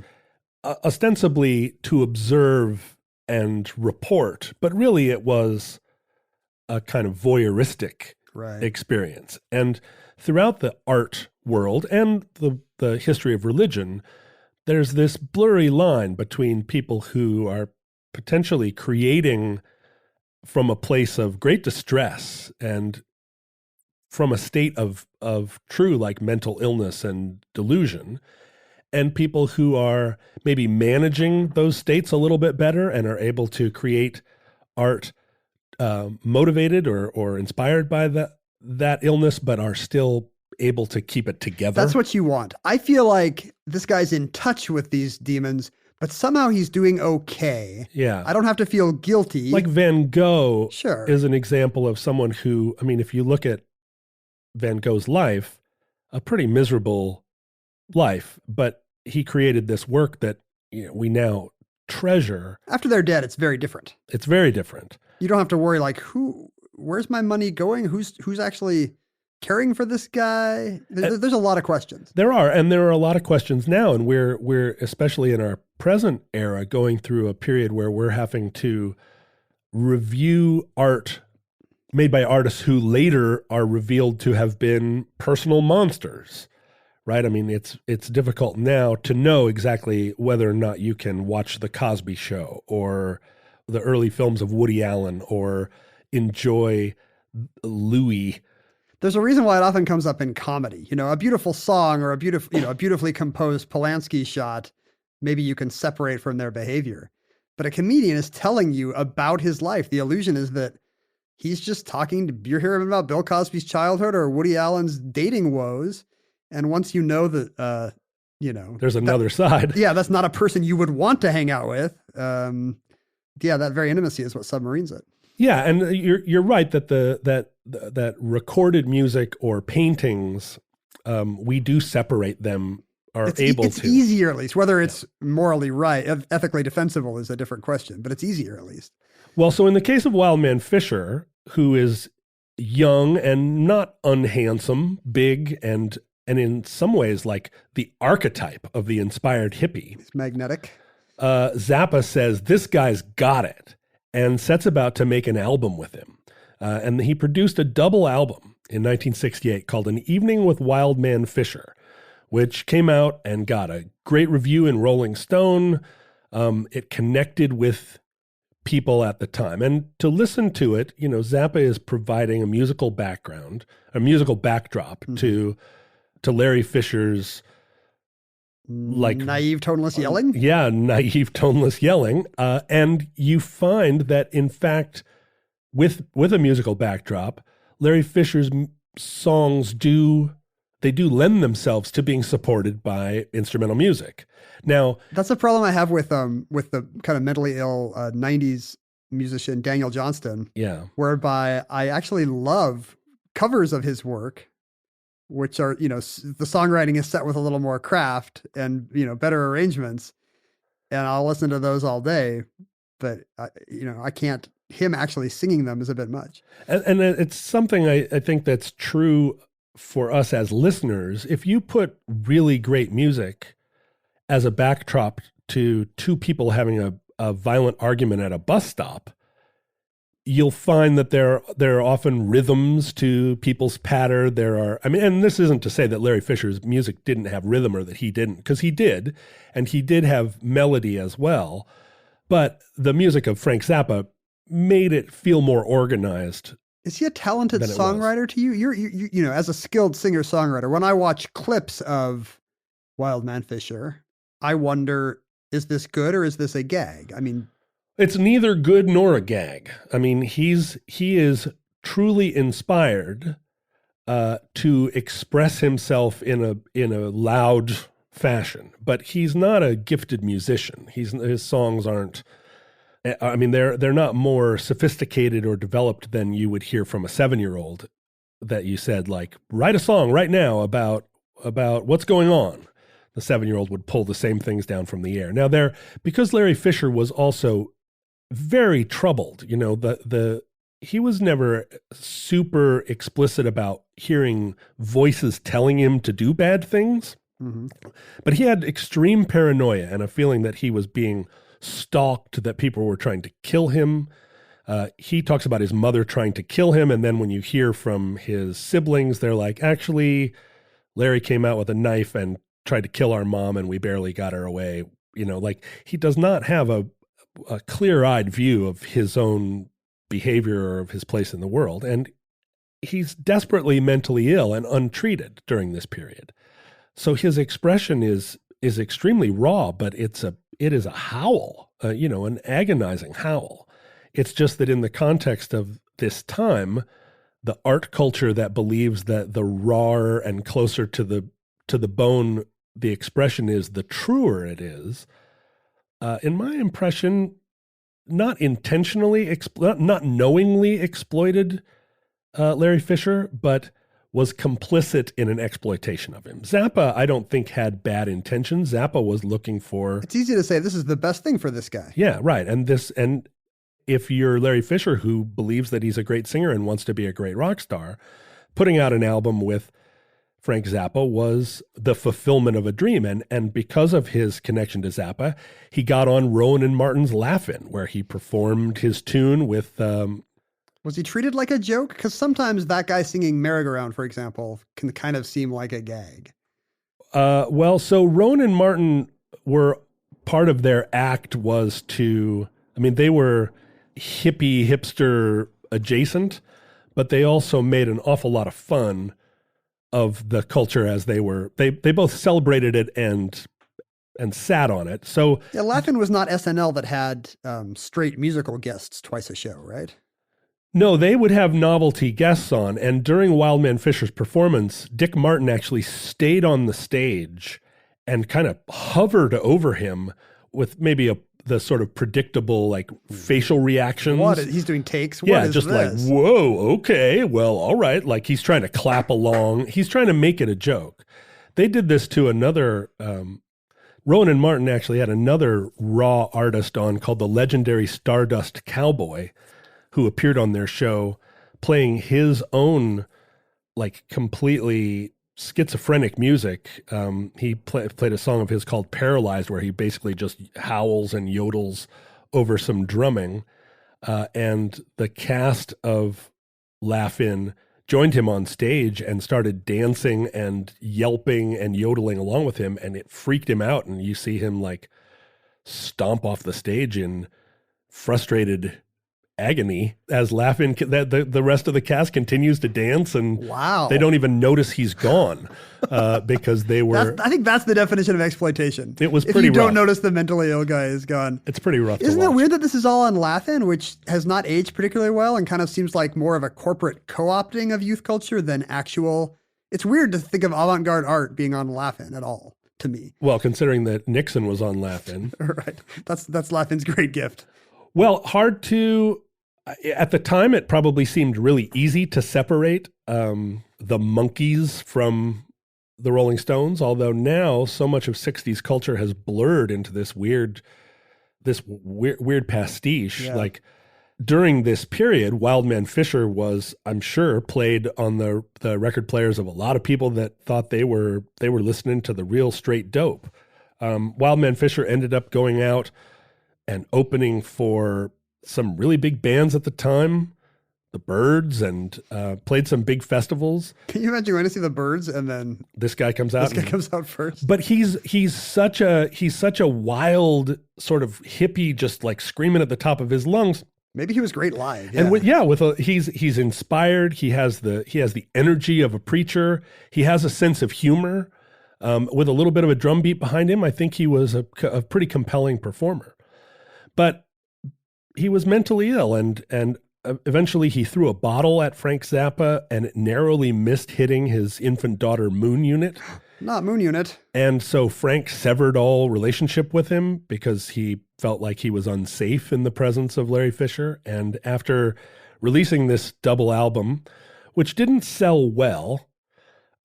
ostensibly to observe and report, but really it was a kind of voyeuristic experience. And throughout the art world and the history of religion, there's this blurry line between people who are potentially creating from a place of great distress and from a state of true like mental illness and delusion, and people who are maybe managing those states a little bit better and are able to create art motivated or inspired by that illness, but are still able to keep it together. That's what you want. I feel like this guy's in touch with these demons, but somehow he's doing okay. Yeah. I don't have to feel guilty. Like Van Gogh Sure. is an example of someone who, I mean, if you look at Van Gogh's life, a pretty miserable life, but he created this work that we now treasure. After they're dead, it's very different. It's very different. You don't have to worry like, where's my money going? Who's actually caring for this guy? There's a lot of questions. There are a lot of questions now, and we're especially in our present era going through a period where we're having to review art made by artists who later are revealed to have been personal monsters, right? I mean, it's difficult now to know exactly whether or not you can watch The Cosby Show or the early films of Woody Allen or enjoy Louis. There's a reason why it often comes up in comedy. A beautiful song or a beautifully composed Polanski shot, maybe you can separate from their behavior. But a comedian is telling you about his life. The illusion is that he's just you're hearing about Bill Cosby's childhood or Woody Allen's dating woes. And once you know that, there's another side. Yeah, that's not a person you would want to hang out with. That very intimacy is what submarines it. Yeah, and you're right that that recorded music or paintings, we do separate them. It's easier, at least. Whether it's morally right, ethically defensible is a different question, but it's easier at least. Well, so in the case of Wildman Fischer, who is young and not unhandsome, big, and in some ways like the archetype of the inspired hippie. He's magnetic. Zappa says, this guy's got it, and sets about to make an album with him. And he produced a double album in 1968 called An Evening with Wildman Fischer, which came out and got a great review in Rolling Stone. It connected with people at the time. And to listen to it, Zappa is providing a musical background, a musical backdrop to Larry Fisher's naive toneless yelling. Yeah, naive toneless yelling. And you find that, in fact, with a musical backdrop, Larry Fisher's songs do lend themselves to being supported by instrumental music. Now, that's a problem I have with the kind of mentally ill 90s musician Daniel Johnston. Yeah. Whereby I actually love covers of his work, which are, the songwriting is set with a little more craft and, better arrangements. And I'll listen to those all day, but I can't, him actually singing them is a bit much. And it's something I think that's true for us as listeners. If you put really great music as a backdrop to two people having a violent argument at a bus stop, you'll find that there are often rhythms to people's patter. And this isn't to say that Larry Fisher's music didn't have rhythm or that he didn't, because he did, and he did have melody as well. But the music of Frank Zappa made it feel more organized. Is he a talented songwriter to you? You're as a skilled singer-songwriter, when I watch clips of Wildman Fischer, I wonder, is this good or is this a gag? I mean, it's neither good nor a gag. I mean, he is truly inspired to express himself in a loud fashion, but he's not a gifted musician. His songs aren't. I mean, they're not more sophisticated or developed than you would hear from a 7-year-old that you said, like, write a song right now about what's going on. The 7-year-old would pull the same things down from the air. Now, because Larry Fisher was also very troubled, he was never super explicit about hearing voices telling him to do bad things, but he had extreme paranoia and a feeling that he was being stalked, that people were trying to kill him. He talks about his mother trying to kill him, and then when you hear from his siblings, they're like, actually, Larry came out with a knife and tried to kill our mom, and we barely got her away. He does not have a clear-eyed view of his own behavior or of his place in the world, and he's desperately mentally ill and untreated during this period. So his expression is extremely raw, but it is a howl, an agonizing howl. It's just that in the context of this time, the art culture that believes that the rawer and closer to the bone the expression is, the truer it is, in my impression, not intentionally, not knowingly exploited Larry Fisher, but was complicit in an exploitation of him. Zappa, I don't think, had bad intentions. Zappa was looking for... It's easy to say this is the best thing for this guy. Yeah, right. And if you're Larry Fisher, who believes that he's a great singer and wants to be a great rock star, putting out an album with Frank Zappa was the fulfillment of a dream. And because of his connection to Zappa, he got on Rowan and Martin's Laugh-In, where he performed his tune with... Was he treated like a joke? Because sometimes that guy singing Merry-Go-Round, for example, can kind of seem like a gag. Well, so Rowan and Martin were... part of their act was to... I mean, they were hippie, hipster adjacent, but they also made an awful lot of fun of the culture as they were. They both celebrated it and sat on it. So yeah, Laugh-In was not SNL that had straight musical guests twice a show, right? No, they would have novelty guests on. And during Wildman Fisher's performance, Dick Martin actually stayed on the stage and kind of hovered over him with maybe the sort of predictable like facial reactions. He's doing takes. Yeah, what is just this? like, whoa, okay, well, all right. Like he's trying to clap along. He's trying to make it a joke. They did this to another. Rowan and Martin actually had another raw artist on called the legendary Stardust Cowboy, who appeared on their show playing his own like completely schizophrenic music. He played a song of his called Paralyzed, where he basically just howls and yodels over some drumming. And the cast of Laugh-In joined him on stage and started dancing and yelping and yodeling along with him. And it freaked him out. And you see him like stomp off the stage in frustrated agony as Laugh-In, the rest of the cast continues to dance, and wow, they don't even notice he's gone because they were. I think that's the definition of exploitation. It was if pretty you don't rough. notice the mentally ill guy is gone. It's pretty rough. Isn't to it watch. weird that this is all on Laugh-In, which has not aged particularly well and kind of seems like more of a corporate co-opting of youth culture than actual. It's weird to think of avant-garde art being on Laugh-In at all, to me. Well, considering that Nixon was on Laugh-In. Right. That's Laugh-In's great gift. Well, hard to. At the time, it probably seemed really easy to separate the Monkees from the Rolling Stones, although now so much of 60s culture has blurred into this weird pastiche. Yeah. Like during this period, Wildman Fischer was, I'm sure, played on the record players of a lot of people that thought they were listening to the real straight dope. Wildman Fischer ended up going out and opening for some really big bands at the time, the Byrds, and played some big festivals. Can you imagine going to see the Byrds and then this guy comes out? This guy comes out first. But he's such a wild sort of hippie, just like screaming at the top of his lungs. Maybe he was great live. Yeah. And he's inspired. He has the energy of a preacher. He has a sense of humor. With a little bit of a drum beat behind him, I think he was a pretty compelling performer. But he was mentally ill, and eventually he threw a bottle at Frank Zappa, and it narrowly missed hitting his infant daughter Moon Unit. Not Moon Unit. And so Frank severed all relationship with him because he felt like he was unsafe in the presence of Larry Fisher. And after releasing this double album, which didn't sell well,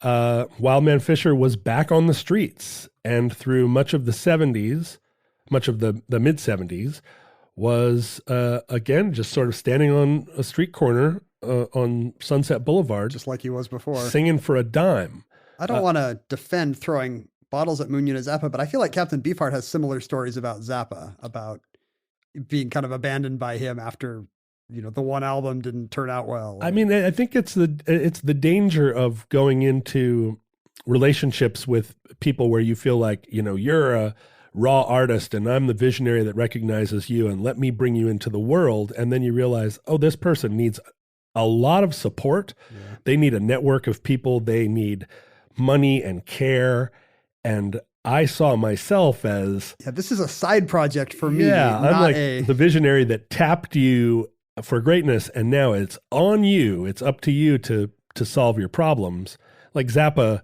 Wildman Fischer was back on the streets, and through much of the 70s, much of the mid-70s, was, again, just sort of standing on a street corner on Sunset Boulevard. Just like he was before. Singing for a dime. I don't want to defend throwing bottles at Moon Unit Zappa, but I feel like Captain Beefheart has similar stories about Zappa, about being kind of abandoned by him after, the one album didn't turn out well. I mean, I think it's the danger of going into relationships with people where you feel like, you're a raw artist and I'm the visionary that recognizes you and let me bring you into the world. And then you realize, oh, this person needs a lot of support. Yeah. They need a network of people. They need money and care. And I saw myself as... Yeah, this is a side project for me. Yeah, I'm like the visionary that tapped you for greatness, and now it's on you. It's up to you to solve your problems. Like Zappa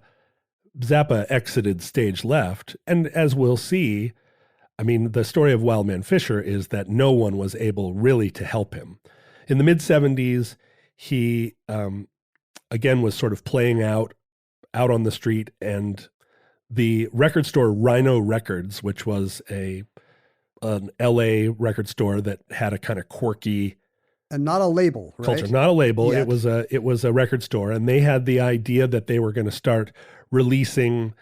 exited stage left, and as we'll see, I mean, the story of Wildman Fischer is that no one was able really to help him. In the mid-70s, he, again, was sort of playing out on the street, and the record store Rhino Records, which was an LA record store that had a kind of quirky... And not a label, right? Culture, not a label. Yet. It was a record store, and they had the idea that they were going to start releasing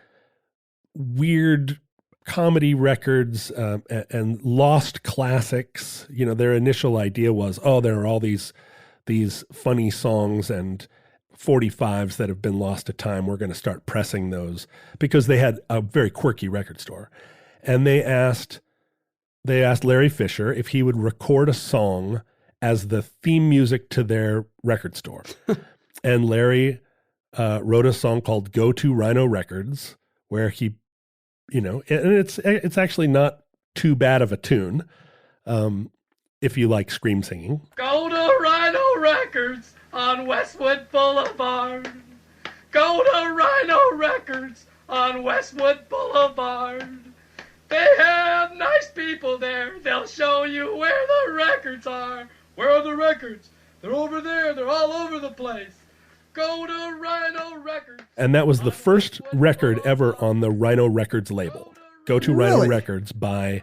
weird comedy records and lost classics. Their initial idea was, there are all these funny songs and 45s that have been lost to time. We're going to start pressing those because they had a very quirky record store, and they asked Larry Fisher if he would record a song as the theme music to their record store. And Larry wrote a song called Go to Rhino Records, where he, and it's actually not too bad of a tune if you like scream singing. Go to Rhino Records on Westwood Boulevard. Go to Rhino Records on Westwood Boulevard. They have nice people there. They'll show you where the records are. Where are the records? They're over there. They're all over the place. Go to Rhino Records. And that was the first record ever on the Rhino Records label. Go to Rhino Really? Records by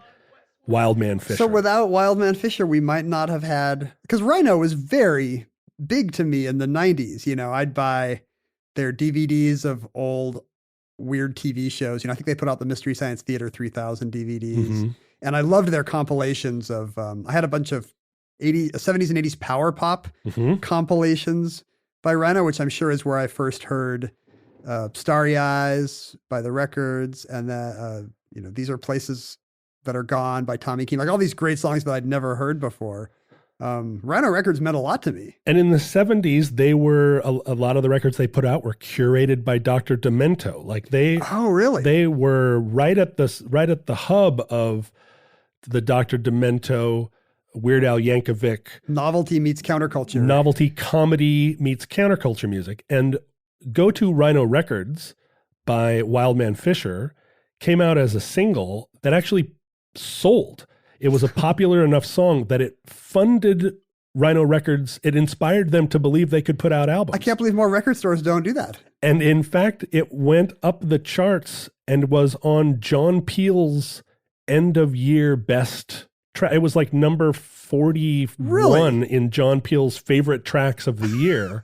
Wildman Fischer. So without Wildman Fischer, we might not have had, because Rhino was very big to me in the 90s. You know, I'd buy their DVDs of old weird TV shows. You know, I think they put out the Mystery Science Theater 3000 DVDs. And I loved their compilations of, I had a bunch of 70s and 80s power pop compilations by Rhino, which I'm sure is where I first heard Starry Eyes by the Records, and that, you know, These Are Places That Are Gone by Tommy Keene, like all these great songs that I'd never heard before. Rhino Records meant a lot to me. And in the 70s, they were, a lot of the records they put out were curated by Dr. Demento. Like oh, really? They were right at the hub of the Dr. Demento, Weird Al Yankovic. Novelty meets counterculture. Novelty comedy meets counterculture music. And Go to Rhino Records by Wildman Fischer came out as a single that actually sold. It was a popular enough song that it funded Rhino Records. It inspired them to believe they could put out albums. I can't believe more record stores don't do that. And in fact, it went up the charts and was on John Peel's end of year best track. It was like number 41 in John Peel's favorite tracks of the year.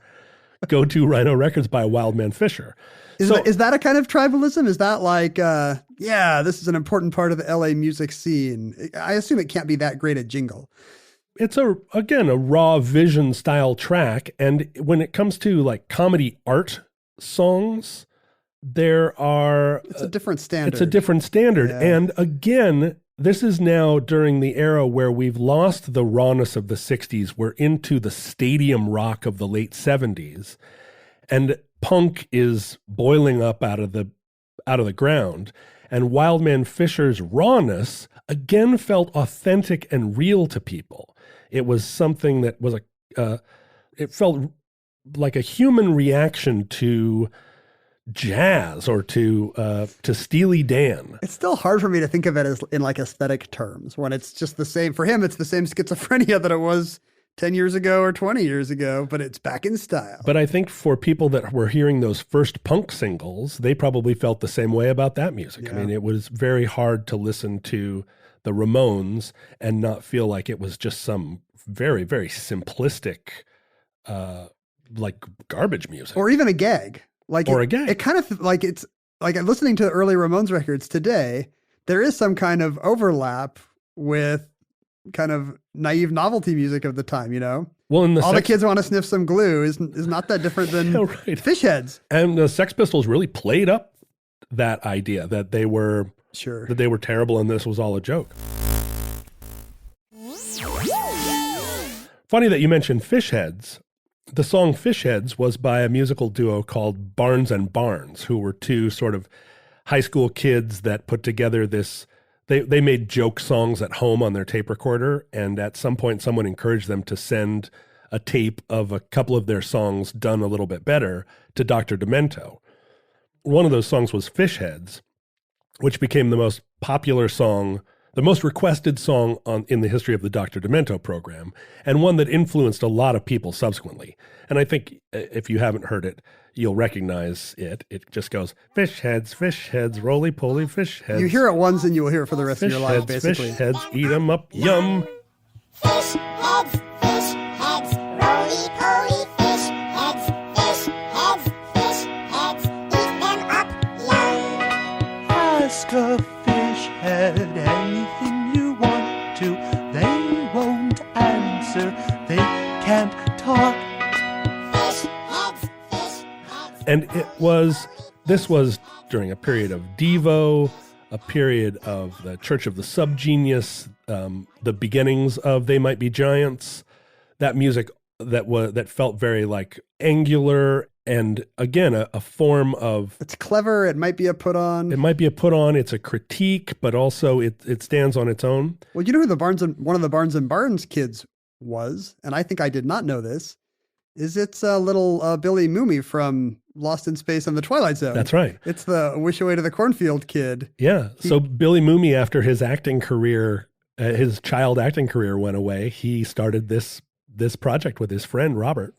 Go to Rhino Records by Wildman Fischer. Is that a kind of tribalism? Is that like, this is an important part of the LA music scene? I assume it can't be that great a jingle. It's a raw vision style track. And when it comes to like comedy art songs, it's a different standard. It's a different standard. Yeah. And again, this is now during the era where we've lost the rawness of the 60s. We're into the stadium rock of the late 70s. And punk is boiling up out of the ground. And Wildman Fischer's rawness again felt authentic and real to people. It was something that was it felt like a human reaction to jazz or to Steely Dan. It's still hard for me to think of it as in like aesthetic terms when it's just the same. For him, it's the same schizophrenia that it was 10 years ago or 20 years ago, but it's back in style. But I think for people that were hearing those first punk singles, they probably felt the same way about that music. Yeah. I mean, it was very hard to listen to the Ramones and not feel like it was just some very, very simplistic, like garbage music. Or even a gag. A gag. It kind of like it's like listening to early Ramones records today, there is some kind of overlap with kind of naive novelty music of the time, you know? Well, the kids want to sniff some glue is not that different than Fish Heads. And the Sex Pistols really played up that idea that they were terrible and this was all a joke. Funny that you mentioned Fish Heads. The song Fish Heads was by a musical duo called Barnes and Barnes, who were two sort of high school kids that put together this. They made joke songs at home on their tape recorder, and at some point someone encouraged them to send a tape of a couple of their songs done a little bit better to Dr. Demento. One of those songs was Fish Heads, which became the most popular song, the most requested song in the history of the Dr. Demento program, and one that influenced a lot of people subsequently. And I think if you haven't heard it, you'll recognize it. It just goes, fish heads, roly-poly fish heads. You hear it once and you will hear it for the rest of your life, basically. Fish heads, eat them up, yum. Fish heads, roly-poly fish heads, eat them up, yum. Ask a fish head anything you want to. They won't answer, they can't talk. And this was during a period of Devo, a period of the Church of the Subgenius, the beginnings of They Might Be Giants, that music that felt very like angular and again, a form of... It's clever. It might be a put on. It's a critique, but also it stands on its own. Well, you know who one of the Barnes and Barnes kids was, and I think I did not know this. it's a little Billy Mooney from Lost in Space and the Twilight Zone. That's right. It's the Wish Away to the Cornfield kid. Yeah. So Billy Mooney, after his acting career, his child acting career went away, he started this project with his friend Robert.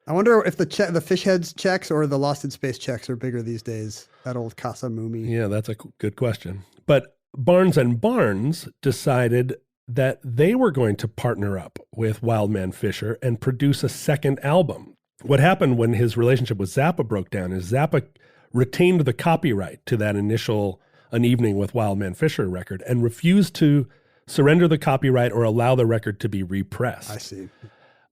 I wonder if the Fish Heads checks or the Lost in Space checks are bigger these days. That old Casa Mooney. Yeah, that's a good question. But Barnes and Barnes decided that they were going to partner up with Wildman Fischer and produce a second album. What happened when his relationship with Zappa broke down is Zappa retained the copyright to that initial An Evening with Wildman Fischer record and refused to surrender the copyright or allow the record to be repressed. I see.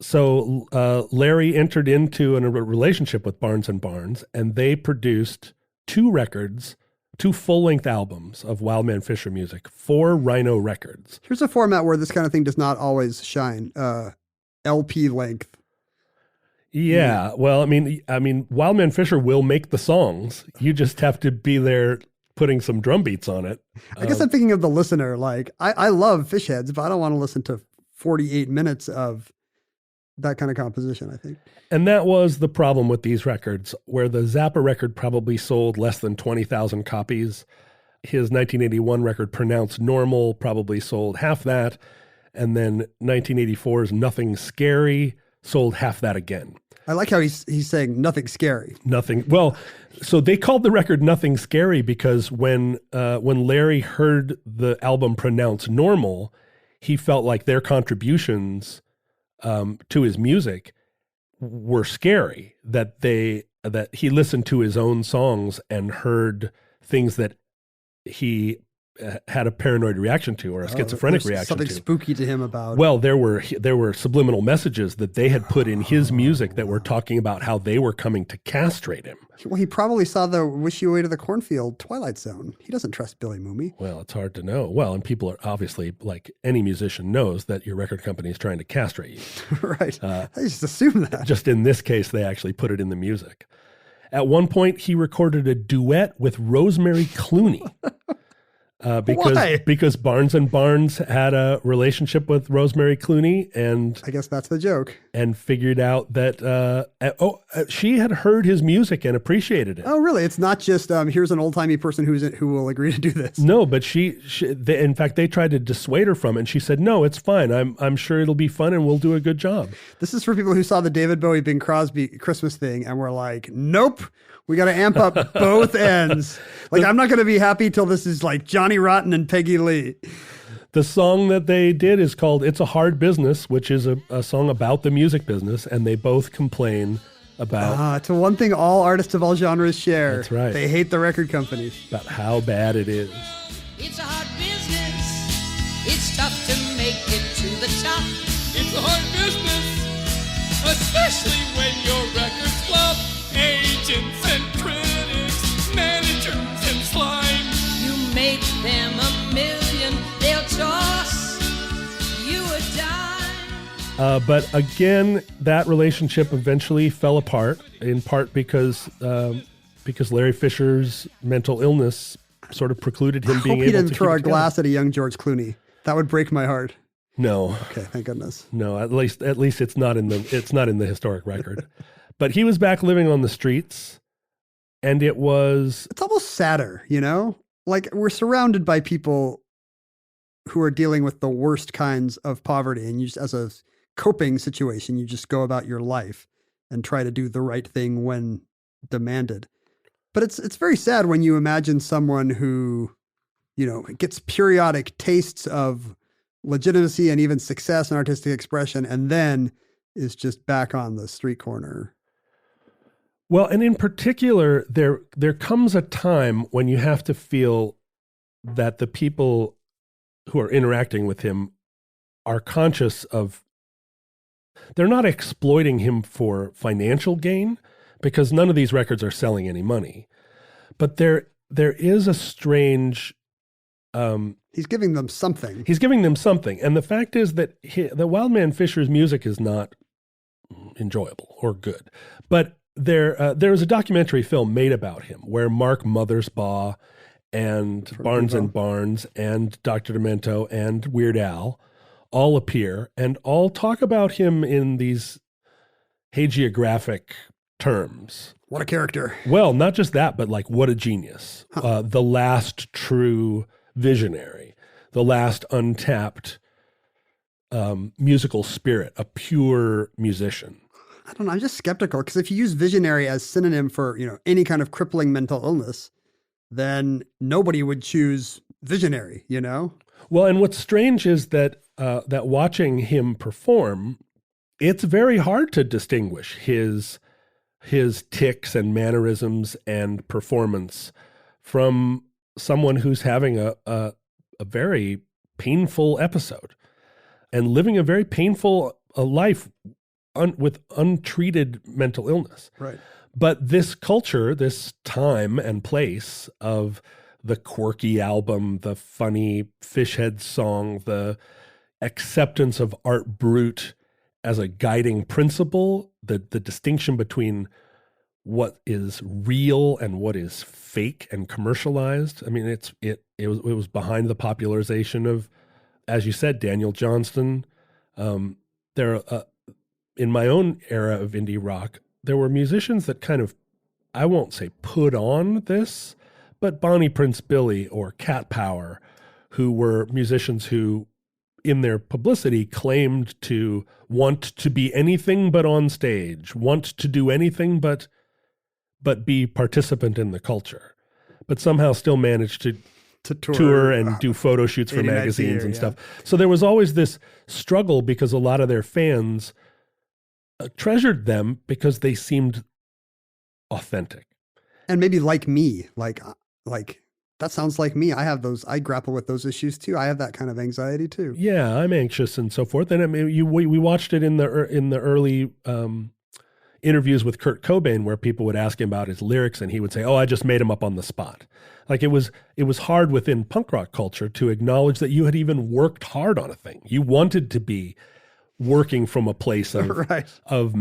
So Larry entered into a relationship with Barnes and Barnes, and they produced 2 records, 2 full-length albums of Wildman Fischer music for Rhino Records. Here's a format where this kind of thing does not always shine. LP length. Yeah, well, I mean, Wildman Fischer will make the songs. You just have to be there putting some drum beats on it. I guess I'm thinking of the listener. Like, I love Fish Heads, but I don't want to listen to 48 minutes of that kind of composition, I think. And that was the problem with these records, where the Zappa record probably sold less than 20,000 copies. His 1981 record, Pronounced Normal, probably sold half that. And then 1984's Nothing Scary sold half that again. I like how he's saying nothing scary. Nothing. Well, so they called the record Nothing Scary because when Larry heard the album Pronounced Normal, he felt like their contributions to his music were scary, that he listened to his own songs and heard things that he had a paranoid reaction to or a schizophrenic reaction something to. Something spooky to him about. Well, there were subliminal messages that they had put in his music that were talking about how they were coming to castrate him. Well, he probably saw the Wish You Away to the Cornfield Twilight Zone. He doesn't trust Billy Mooney. Well, it's hard to know. Well, and people are obviously, like any musician knows, that your record company is trying to castrate you. Right. I just assume that. Just in this case, they actually put it in the music. At one point, he recorded a duet with Rosemary Clooney. Because Barnes and Barnes had a relationship with Rosemary Clooney, and I guess that's the joke. And figured out that she had heard his music and appreciated it. Oh, really? It's not just here's an old timey person who will agree to do this. No, but in fact, they tried to dissuade her from it, and she said, "No, it's fine. I'm sure it'll be fun, and we'll do a good job." This is for people who saw the David Bowie Bing Crosby Christmas thing and were like, "Nope. We got to amp up both ends. Like, I'm not going to be happy till this is like Johnny Rotten and Peggy Lee." The song that they did is called It's a Hard Business, which is a song about the music business, and they both complain about... it's one thing all artists of all genres share. That's right. They hate the record companies. About how bad it is. It's a hard business. It's tough to make it to the top. It's a hard business, especially when your records flop. Agents and critics, managers and slime. You make them $1 million, they'll toss you a dime. But again, that relationship eventually fell apart, in part because Larry Fisher's mental illness sort of precluded him being able to keep it together. He didn't throw a glass at a young George Clooney. That would break my heart. No. Okay, thank goodness. No, at least it's not in the historic record. But he was back living on the streets, and it's almost sadder, you know? Like, we're surrounded by people who are dealing with the worst kinds of poverty, and you just, as a coping situation, you just go about your life and try to do the right thing when demanded. But it's very sad when you imagine someone who, you know, gets periodic tastes of legitimacy and even success and artistic expression, and then is just back on the street corner. Well, and in particular, there comes a time when you have to feel that the people who are interacting with him are conscious of, they're not exploiting him for financial gain, because none of these records are selling any money. But there is a strange... he's giving them something. He's giving them something. And the fact is that the Wildman Fisher's music is not enjoyable or good. But there was a documentary film made about him where Mark Mothersbaugh and Barnes and Barnes and Dr. Demento and Weird Al all appear and all talk about him in these hagiographic terms. What a character. Well, not just that, but like what a genius. The last true visionary, the last untapped musical spirit, a pure musician. I don't know. I'm just skeptical because if you use visionary as synonym for, any kind of crippling mental illness, then nobody would choose visionary, Well, and what's strange is that that watching him perform, it's very hard to distinguish his tics and mannerisms and performance from someone who's having a very painful episode and living a very painful life with untreated mental illness. Right. But this culture, this time and place of the quirky album, the funny Fishhead song, the acceptance of art brut as a guiding principle, the distinction between what is real and what is fake and commercialized. I mean, it was behind the popularization of, as you said, Daniel Johnston. In my own era of indie rock, there were musicians that kind of, I won't say put on this, but Bonnie Prince Billy or Cat Power, who were musicians who, in their publicity, claimed to want to be anything but on stage, want to do anything but be participant in the culture, but somehow still managed to tour and do photo shoots for magazines and stuff. So there was always this struggle because a lot of their fans treasured them because they seemed authentic. And maybe like me, like that sounds like me. I grapple with those issues too. I have that kind of anxiety too. Yeah, I'm anxious and so forth. And I mean, we watched it in the early interviews with Kurt Cobain, where people would ask him about his lyrics, and he would say, "Oh, I just made them up on the spot." Like it was hard within punk rock culture to acknowledge that you had even worked hard on a thing. You wanted to be working from a place of right. of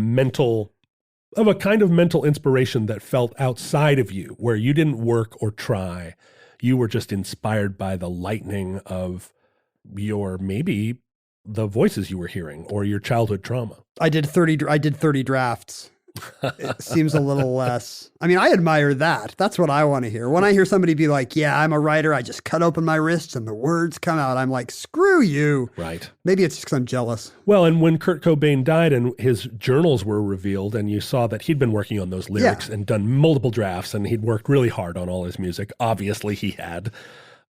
a kind of mental inspiration that felt outside of you, where you didn't work or try. You were just inspired by the lightning of maybe the voices you were hearing or your childhood trauma. I did 30 drafts. It seems a little less. I mean, I admire that. That's what I want to hear. When I hear somebody be like, "Yeah, I'm a writer. I just cut open my wrists and the words come out." I'm like, "Screw you." Right. Maybe it's just because I'm jealous. Well, and when Kurt Cobain died and his journals were revealed and you saw that he'd been working on those lyrics and done multiple drafts and he'd worked really hard on all his music. Obviously he had.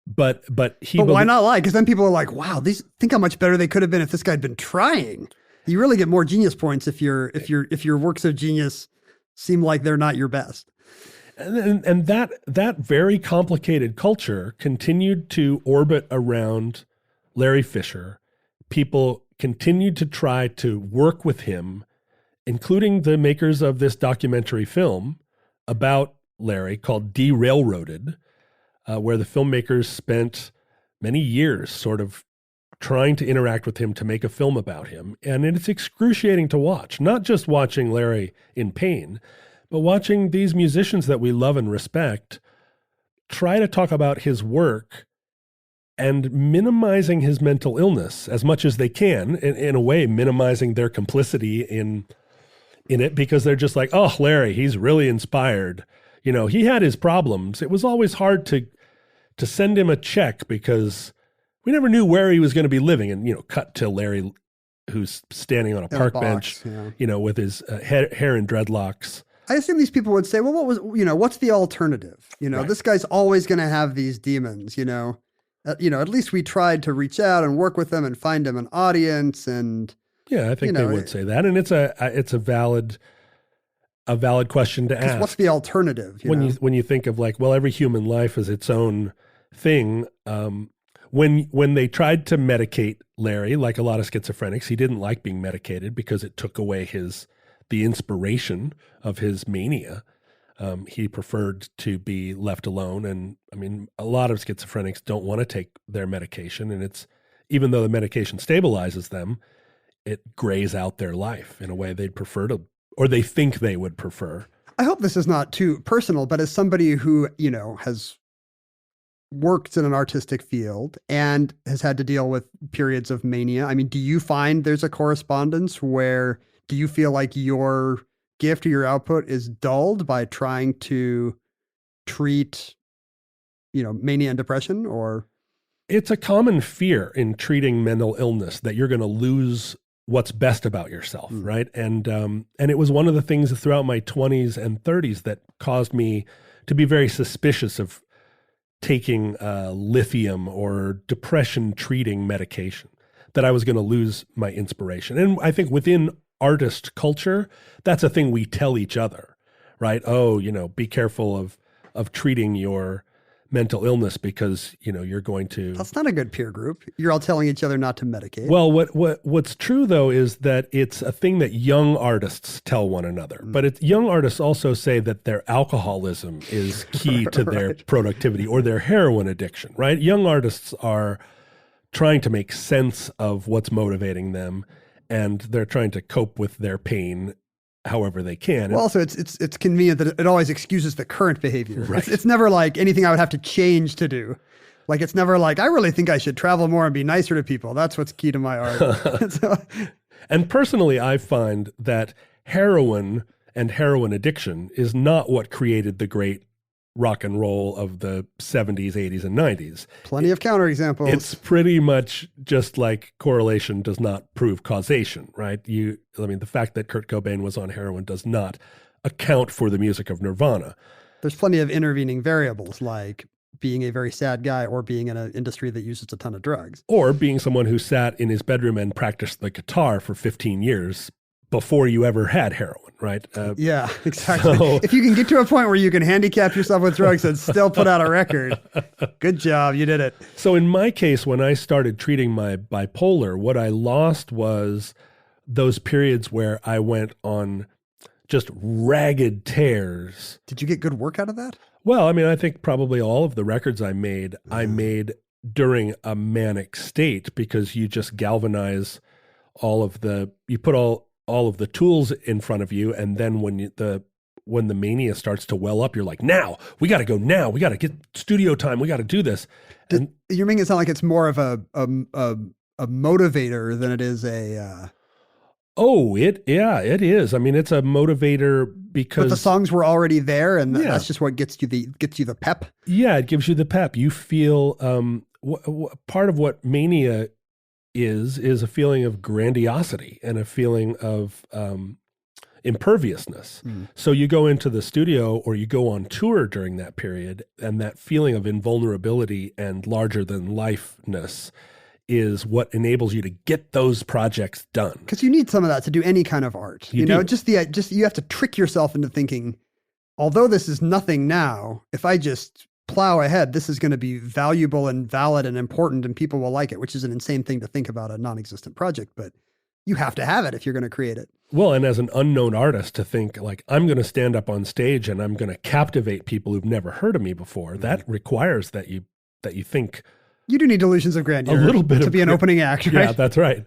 But why not lie? Because then people are like, "Wow, think how much better they could have been if this guy had been trying." You really get more genius points if your works of genius seem like they're not your best. And that very complicated culture continued to orbit around Larry Fischer. People continued to try to work with him, including the makers of this documentary film about Larry called Derailroaded, where the filmmakers spent many years sort of trying to interact with him to make a film about him. And it's excruciating to watch, not just watching Larry in pain, but watching these musicians that we love and respect try to talk about his work and minimizing his mental illness as much as they can, in a way, minimizing their complicity in it, because they're just like, "Oh, Larry, he's really inspired. He had his problems. It was always hard to send him a check because we never knew where he was going to be living." And, cut to Larry, who's standing on a park bench, with his hair in dreadlocks. I assume these people would say, "Well, what's the alternative? Right. This guy's always going to have these demons, at least we tried to reach out and work with them and find him an audience." And yeah, I think they would say that. And it's a valid question to ask. What's the alternative? When you think of like, well, every human life is its own thing. When they tried to medicate Larry, like a lot of schizophrenics, he didn't like being medicated because it took away the inspiration of his mania. He preferred to be left alone. And I mean, a lot of schizophrenics don't want to take their medication. And even though the medication stabilizes them, it grays out their life in a way they'd prefer to, or they think they would prefer. I hope this is not too personal, but as somebody who, has worked in an artistic field and has had to deal with periods of mania, I mean, do you find there's a correspondence where Do you feel like your gift or your output is dulled by trying to treat, mania and depression? Or it's a common fear in treating mental illness that you're going to lose what's best about yourself, right? And it was one of the things throughout my 20s and 30s that caused me to be very suspicious of taking lithium or depression treating medication, that I was going to lose my inspiration. And I think within artist culture, that's a thing we tell each other, right? Oh, be careful of treating your mental illness because, you're going to... That's not a good peer group. You're all telling each other not to medicate. Well, what's true, though, is that it's a thing that young artists tell one another. But young artists also say that their alcoholism is key to their productivity or their heroin addiction, right? Young artists are trying to make sense of what's motivating them, and they're trying to cope with their pain however they can. Well, also, it's convenient that it always excuses the current behavior. Right. It's never like anything I would have to change to do. Like, it's never like, I really think I should travel more and be nicer to people. That's what's key to my art. And personally, I find that heroin and heroin addiction is not what created the great rock and roll of the 70s, 80s, and 90s. Plenty of counterexamples. It's pretty much just like correlation does not prove causation, right? The fact that Kurt Cobain was on heroin does not account for the music of Nirvana. There's plenty of intervening variables, like being a very sad guy or being in an industry that uses a ton of drugs. Or being someone who sat in his bedroom and practiced the guitar for 15 years before you ever had heroin, right? Yeah, exactly. So, if you can get to a point where you can handicap yourself with drugs and still put out a record, good job, you did it. So in my case, when I started treating my bipolar, what I lost was those periods where I went on just ragged tears. Did you get good work out of that? Well, I think probably all of the records I made during a manic state, because you just galvanize you put all of the tools in front of you, and then when the mania starts to well up, you're like, now we got to go. Now we got to get studio time. We got to do this. You're making it sound like it's more of a motivator than it is a. It is. It's a motivator because but the songs were already there, and that's just what gets you the pep. Yeah, it gives you the pep. You feel part of what mania is a feeling of grandiosity and a feeling of imperviousness. So you go into the studio or you go on tour during that period, and that feeling of invulnerability and larger than lifeness is what enables you to get those projects done. Because you need some of that to do any kind of art. You know, just you have to trick yourself into thinking, although this is nothing now, if I just plow ahead, this is going to be valuable and valid and important, and people will like it, which is an insane thing to think about a non-existent project, but you have to have it if you're going to create it. Well, and as an unknown artist, to think like, I'm going to stand up on stage and I'm going to captivate people who've never heard of me before, that requires that you think. You do need delusions of grandeur a little bit to be an opening act, right? Yeah, that's right.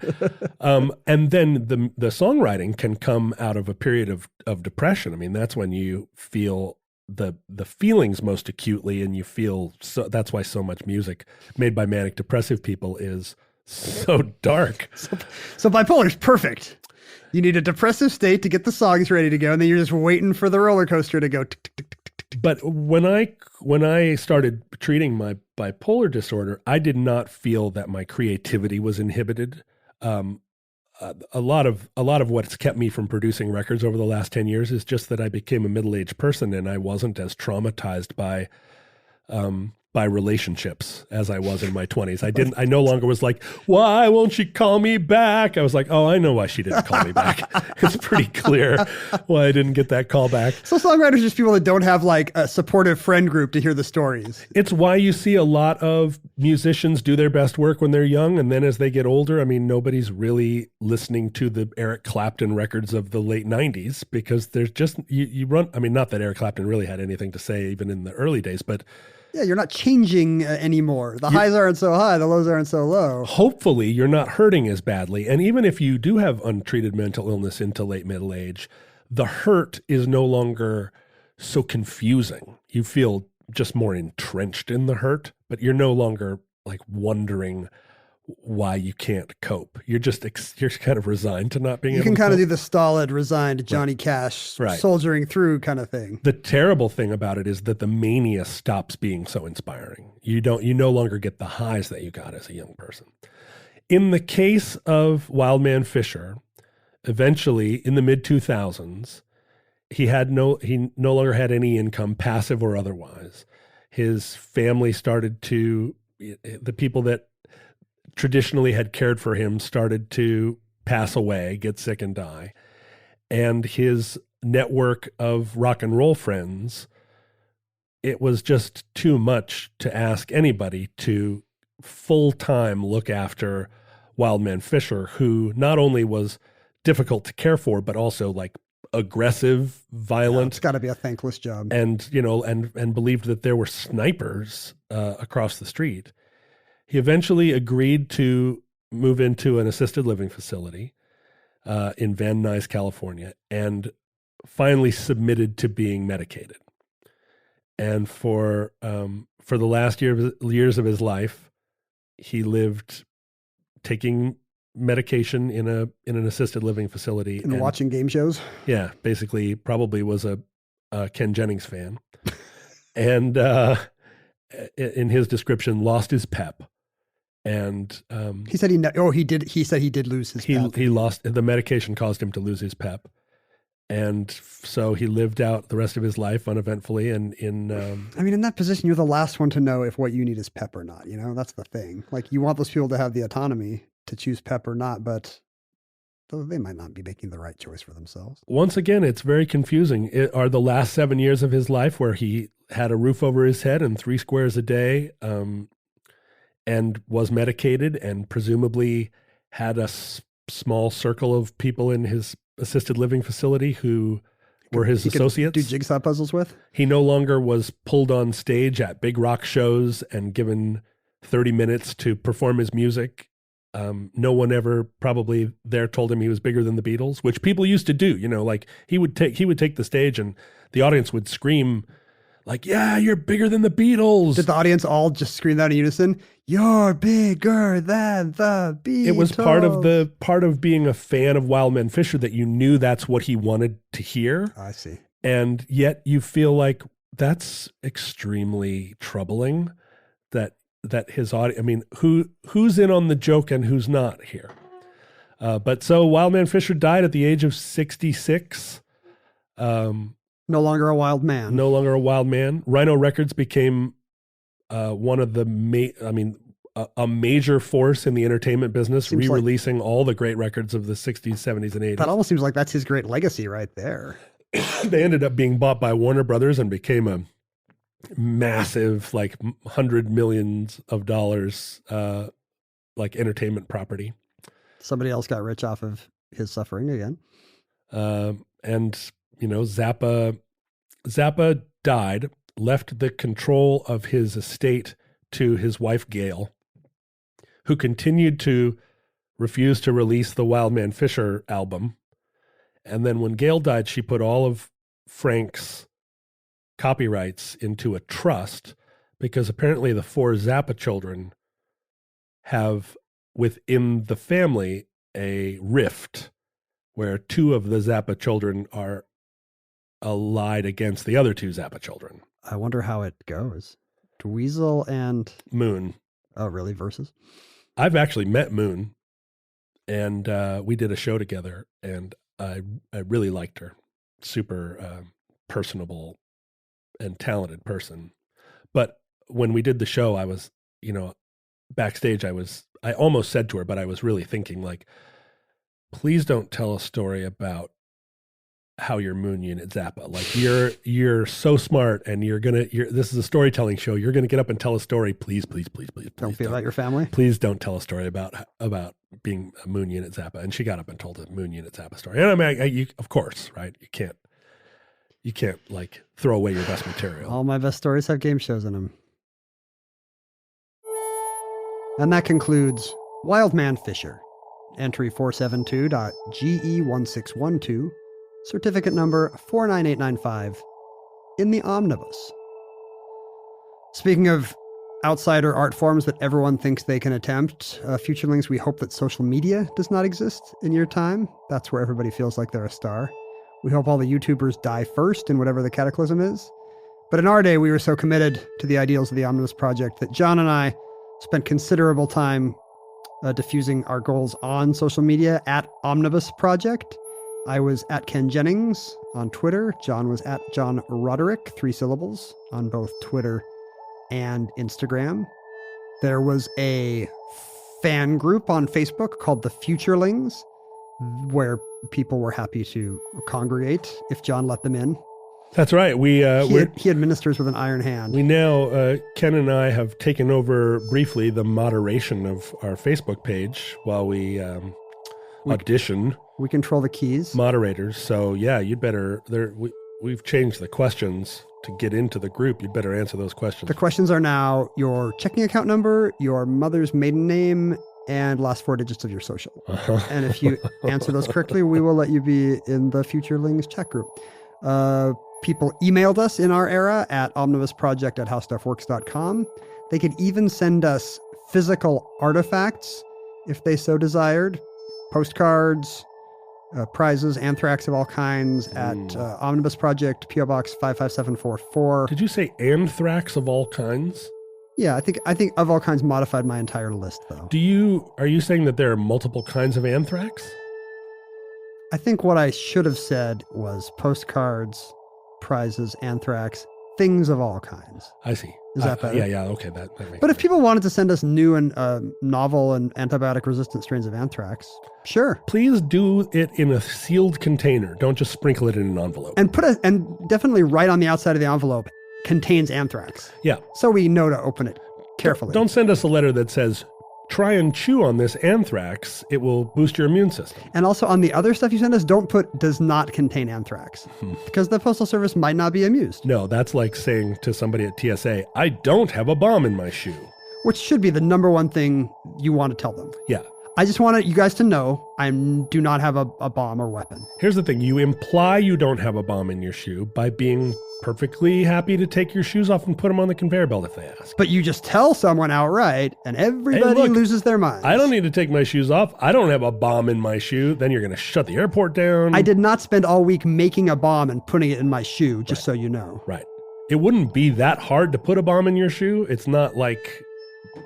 And then the songwriting can come out of a period of depression. That's when you feel the feelings most acutely, and you feel that's why so much music made by manic depressive people is so dark. So bipolar's perfect. You need a depressive state to get the songs ready to go, and then you're just waiting for the roller coaster to go. But when I started treating my bipolar disorder, I did not feel that my creativity was inhibited. A lot of what's kept me from producing records over the last 10 years is just that I became a middle-aged person, and I wasn't as traumatized by relationships as I was in my 20s. I no longer was like, why won't she call me back? I was like, oh, I know why she didn't call me back. It's pretty clear why I didn't get that call back. So songwriters are just people that don't have like a supportive friend group to hear the stories. It's why you see a lot of musicians do their best work when they're young, and then as they get older, nobody's really listening to the Eric Clapton records of the late 90s, because there's just, you run, not that Eric Clapton really had anything to say even in the early days, but yeah, you're not changing anymore. The highs aren't so high, the lows aren't so low. Hopefully, you're not hurting as badly. And even if you do have untreated mental illness into late middle age, the hurt is no longer so confusing. You feel just more entrenched in the hurt, but you're no longer like wondering why you can't cope. You're just you're kind of resigned to not being You able can to kind of cope. do the stolid, resigned Johnny Cash Right. soldiering through kind of thing. The terrible thing about it is that the mania stops being so inspiring. You no longer get the highs that you got as a young person. In the case of Wildman Fischer, eventually in the mid 2000s, he no longer had any income, passive or otherwise. His family started to, the people that traditionally had cared for him started to pass away, get sick and die. And his network of rock and roll friends, it was just too much to ask anybody to full-time look after Wildman Fischer, who not only was difficult to care for, but also like aggressive, violent. It's got to be a thankless job. And, and believed that there were snipers across the street. He eventually agreed to move into an assisted living facility in Van Nuys, California, and finally submitted to being medicated. And for the last years of his life, he lived taking medication in an assisted living facility and watching game shows. Yeah, basically, probably was a Ken Jennings fan, and in his description, lost his pep. And he said he did. He said he did lose his pep. He lost, the medication caused him to lose his pep. And so he lived out the rest of his life uneventfully. And in that position, you're the last one to know if what you need is pep or not. That's the thing. Like, you want those people to have the autonomy to choose pep or not, but they might not be making the right choice for themselves. Once again, it's very confusing. Are the last 7 years of his life where he had a roof over his head and 3 squares a day, and was medicated and presumably had a small circle of people in his assisted living facility who were his associates. Do jigsaw puzzles with? He no longer was pulled on stage at big rock shows and given 30 minutes to perform his music. No one ever probably there told him he was bigger than the Beatles, which people used to do. Like he would take the stage and the audience would scream like, "Yeah, you're bigger than the Beatles." Did the audience all just scream that in unison? You're bigger than the Beatles. It was part of being a fan of Wildman Fischer that you knew that's what he wanted to hear. I see. And yet you feel like that's extremely troubling that his audience, who's in on the joke and who's not here? But so Wildman Fischer died at the age of 66. No longer a wild man. No longer a wild man. Rhino Records became one of the a major force in the entertainment business, re-releasing all the great records of the 60s, 70s, and 80s. That almost seems like that's his great legacy right there. They ended up being bought by Warner Brothers and became a massive, like $100 million like entertainment property. Somebody else got rich off of his suffering again. And Zappa died, left the control of his estate to his wife, Gail, who continued to refuse to release the Wildman Fischer album. And then when Gail died, she put all of Frank's copyrights into a trust because apparently the 4 Zappa children have within the family a rift where 2 of the Zappa children are allied against the other 2 Zappa children. I wonder how it goes. Dweezil and Moon. Oh, really? Versus? I've actually met Moon, and we did a show together, and I really liked her. Super personable and talented person. But when we did the show, I was, backstage, I almost said to her, but I was really thinking like, please don't tell a story about how you're Moon Unit Zappa. Like you're so smart and this is a storytelling show. You're going to get up and tell a story. Please don't feel about your family. Please don't tell a story about being a Moon Unit Zappa. And she got up and told a Moon Unit Zappa story. And you, of course, right. You can't like throw away your best material. All my best stories have game shows in them. And that concludes Wildman Fischer. Entry 472.GE1612. Certificate number 49895 in the omnibus. Speaking of outsider art forms that everyone thinks they can attempt. Futurelings, we hope that social media does not exist in your time. That's where everybody feels like they're a star. We hope all the YouTubers die first in whatever the cataclysm is. But in our day, we were so committed to the ideals of the Omnibus Project that John and I spent considerable time diffusing our goals on social media at Omnibus Project. I was at Ken Jennings on Twitter. John was at John Roderick, 3 syllables, on both Twitter and Instagram. There was a fan group on Facebook called the Futurelings, where people were happy to congregate if John let them in. That's right. He administers with an iron hand. We now, Ken and I have taken over briefly the moderation of our Facebook page while we audition. We control the keys. Moderators. So yeah, you'd better, we've changed the questions to get into the group. You'd better answer those questions. The questions are now your checking account number, your mother's maiden name, and last 4 digits of your social. And if you answer those correctly, we will let you be in the Futurelings chat group. People emailed us in our era at omnibusproject@howstuffworks.com. They could even send us physical artifacts if they so desired. Postcards, prizes, anthrax of all kinds at Omnibus Project, P.O. Box 55744. Did you say anthrax of all kinds? Yeah, I think of all kinds modified my entire list, though. Are you saying that there are multiple kinds of anthrax? I think what I should have said was postcards, prizes, anthrax, things of all kinds. I see. Is that better? Yeah, okay. That makes But if sense. people wanted to send us new and novel and antibiotic-resistant strains of anthrax, sure. Please do it in a sealed container. Don't just sprinkle it in an envelope. And definitely right on the outside of the envelope contains anthrax. Yeah. So we know to open it carefully. Don't send us a letter that says, try and chew on this anthrax. It will boost your immune system. And also on the other stuff you send us, don't put does not contain anthrax because the Postal Service might not be amused. No, that's like saying to somebody at TSA, I don't have a bomb in my shoe. Which should be the number one thing you want to tell them. Yeah. I just want you guys to know I do not have a bomb or weapon. Here's the thing. You imply you don't have a bomb in your shoe by being perfectly happy to take your shoes off and put them on the conveyor belt if they ask. But you just tell someone outright and everybody loses their minds. I don't need to take my shoes off. I don't have a bomb in my shoe. Then you're going to shut the airport down. I did not spend all week making a bomb and putting it in my shoe, just so you know. Right. It wouldn't be that hard to put a bomb in your shoe. It's not like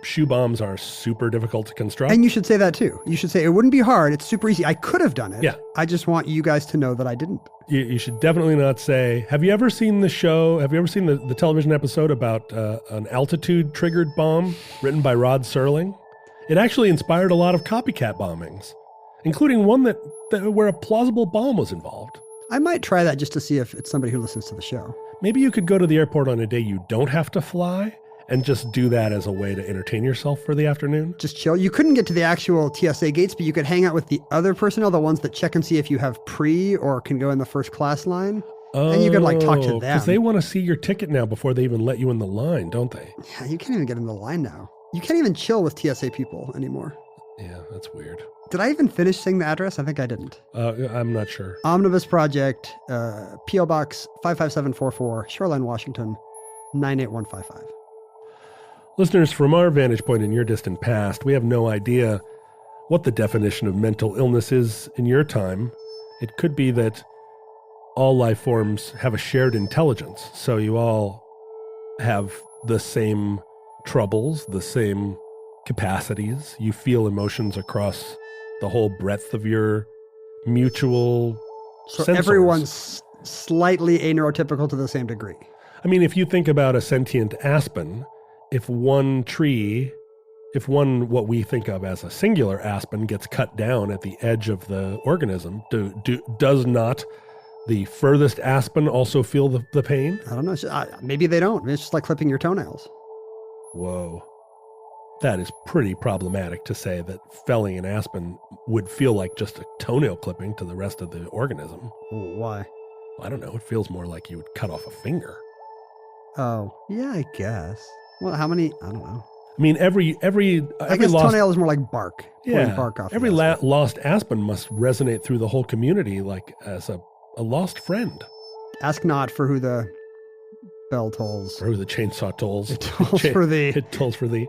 shoe bombs are super difficult to construct. And you should say that too. You should say it wouldn't be hard. It's super easy. I could have done it. Yeah. I just want you guys to know that I didn't. You should definitely not say, have you ever seen the show? Have you ever seen the television episode about an altitude triggered bomb written by Rod Serling? It actually inspired a lot of copycat bombings, including one where a plausible bomb was involved. I might try that just to see if it's somebody who listens to the show. Maybe you could go to the airport on a day you don't have to fly and just do that as a way to entertain yourself for the afternoon. Just chill. You couldn't get to the actual TSA gates, but you could hang out with the other personnel, the ones that check and see if you have pre or can go in the first class line. And you could talk to them. Because they want to see your ticket now before they even let you in the line, don't they? Yeah, you can't even get in the line now. You can't even chill with TSA people anymore. Yeah, that's weird. Did I even finish saying the address? I think I didn't. I'm not sure. Omnibus Project, P.O. Box 55744, Shoreline, Washington, 98155. Listeners, from our vantage point in your distant past, we have no idea what the definition of mental illness is in your time. It could be that all life forms have a shared intelligence, so you all have the same troubles, the same capacities. You feel emotions across the whole breadth of your mutual So sensors. everyone's slightly aneurotypical to the same degree. I mean, if you think about a sentient aspen, if one what we think of as a singular aspen gets cut down at the edge of the organism, does not the furthest aspen also feel the pain? I don't know. Maybe they don't. It's just like clipping your toenails. Whoa. That is pretty problematic to say that felling an aspen would feel like just a toenail clipping to the rest of the organism. Why? I don't know. It feels more like you would cut off a finger. Oh, yeah, I guess. Well, how many? I don't know. I mean, every I guess lost, toenail is more like bark. Pulling yeah, bark off. every the aspen. lost aspen must resonate through the whole community like as a lost friend. Ask not for who the bell tolls. Or the chainsaw tolls. It tolls for thee. It tolls for thee.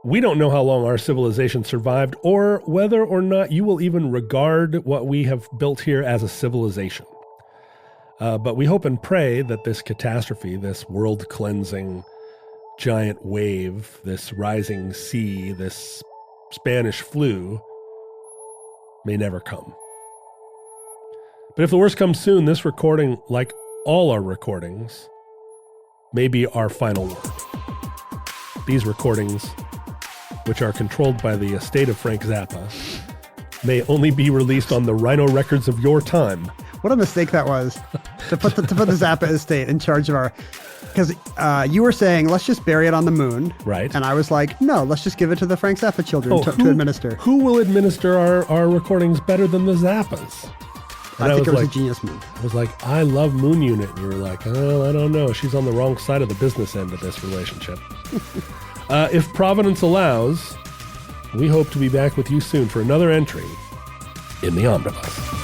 We don't know how long our civilization survived or whether or not you will even regard what we have built here as a civilization. But we hope and pray that this catastrophe, this world-cleansing giant wave, this rising sea, this Spanish flu may never come. But if the worst comes soon, this recording, like all our recordings, may be our final word. These recordings, which are controlled by the estate of Frank Zappa, may only be released on the Rhino records of your time. What a mistake that was to put the Zappa estate in charge of our. Because you were saying, let's just bury it on the moon. Right. And I was like, no, let's just give it to the Frank Zappa children to administer. Who will administer our recordings better than the Zappas? And I think it was like, a genius move. I was like, I love Moon Unit. And you were like, oh, I don't know. She's on the wrong side of the business end of this relationship. If Providence allows, we hope to be back with you soon for another entry in the Omnibus.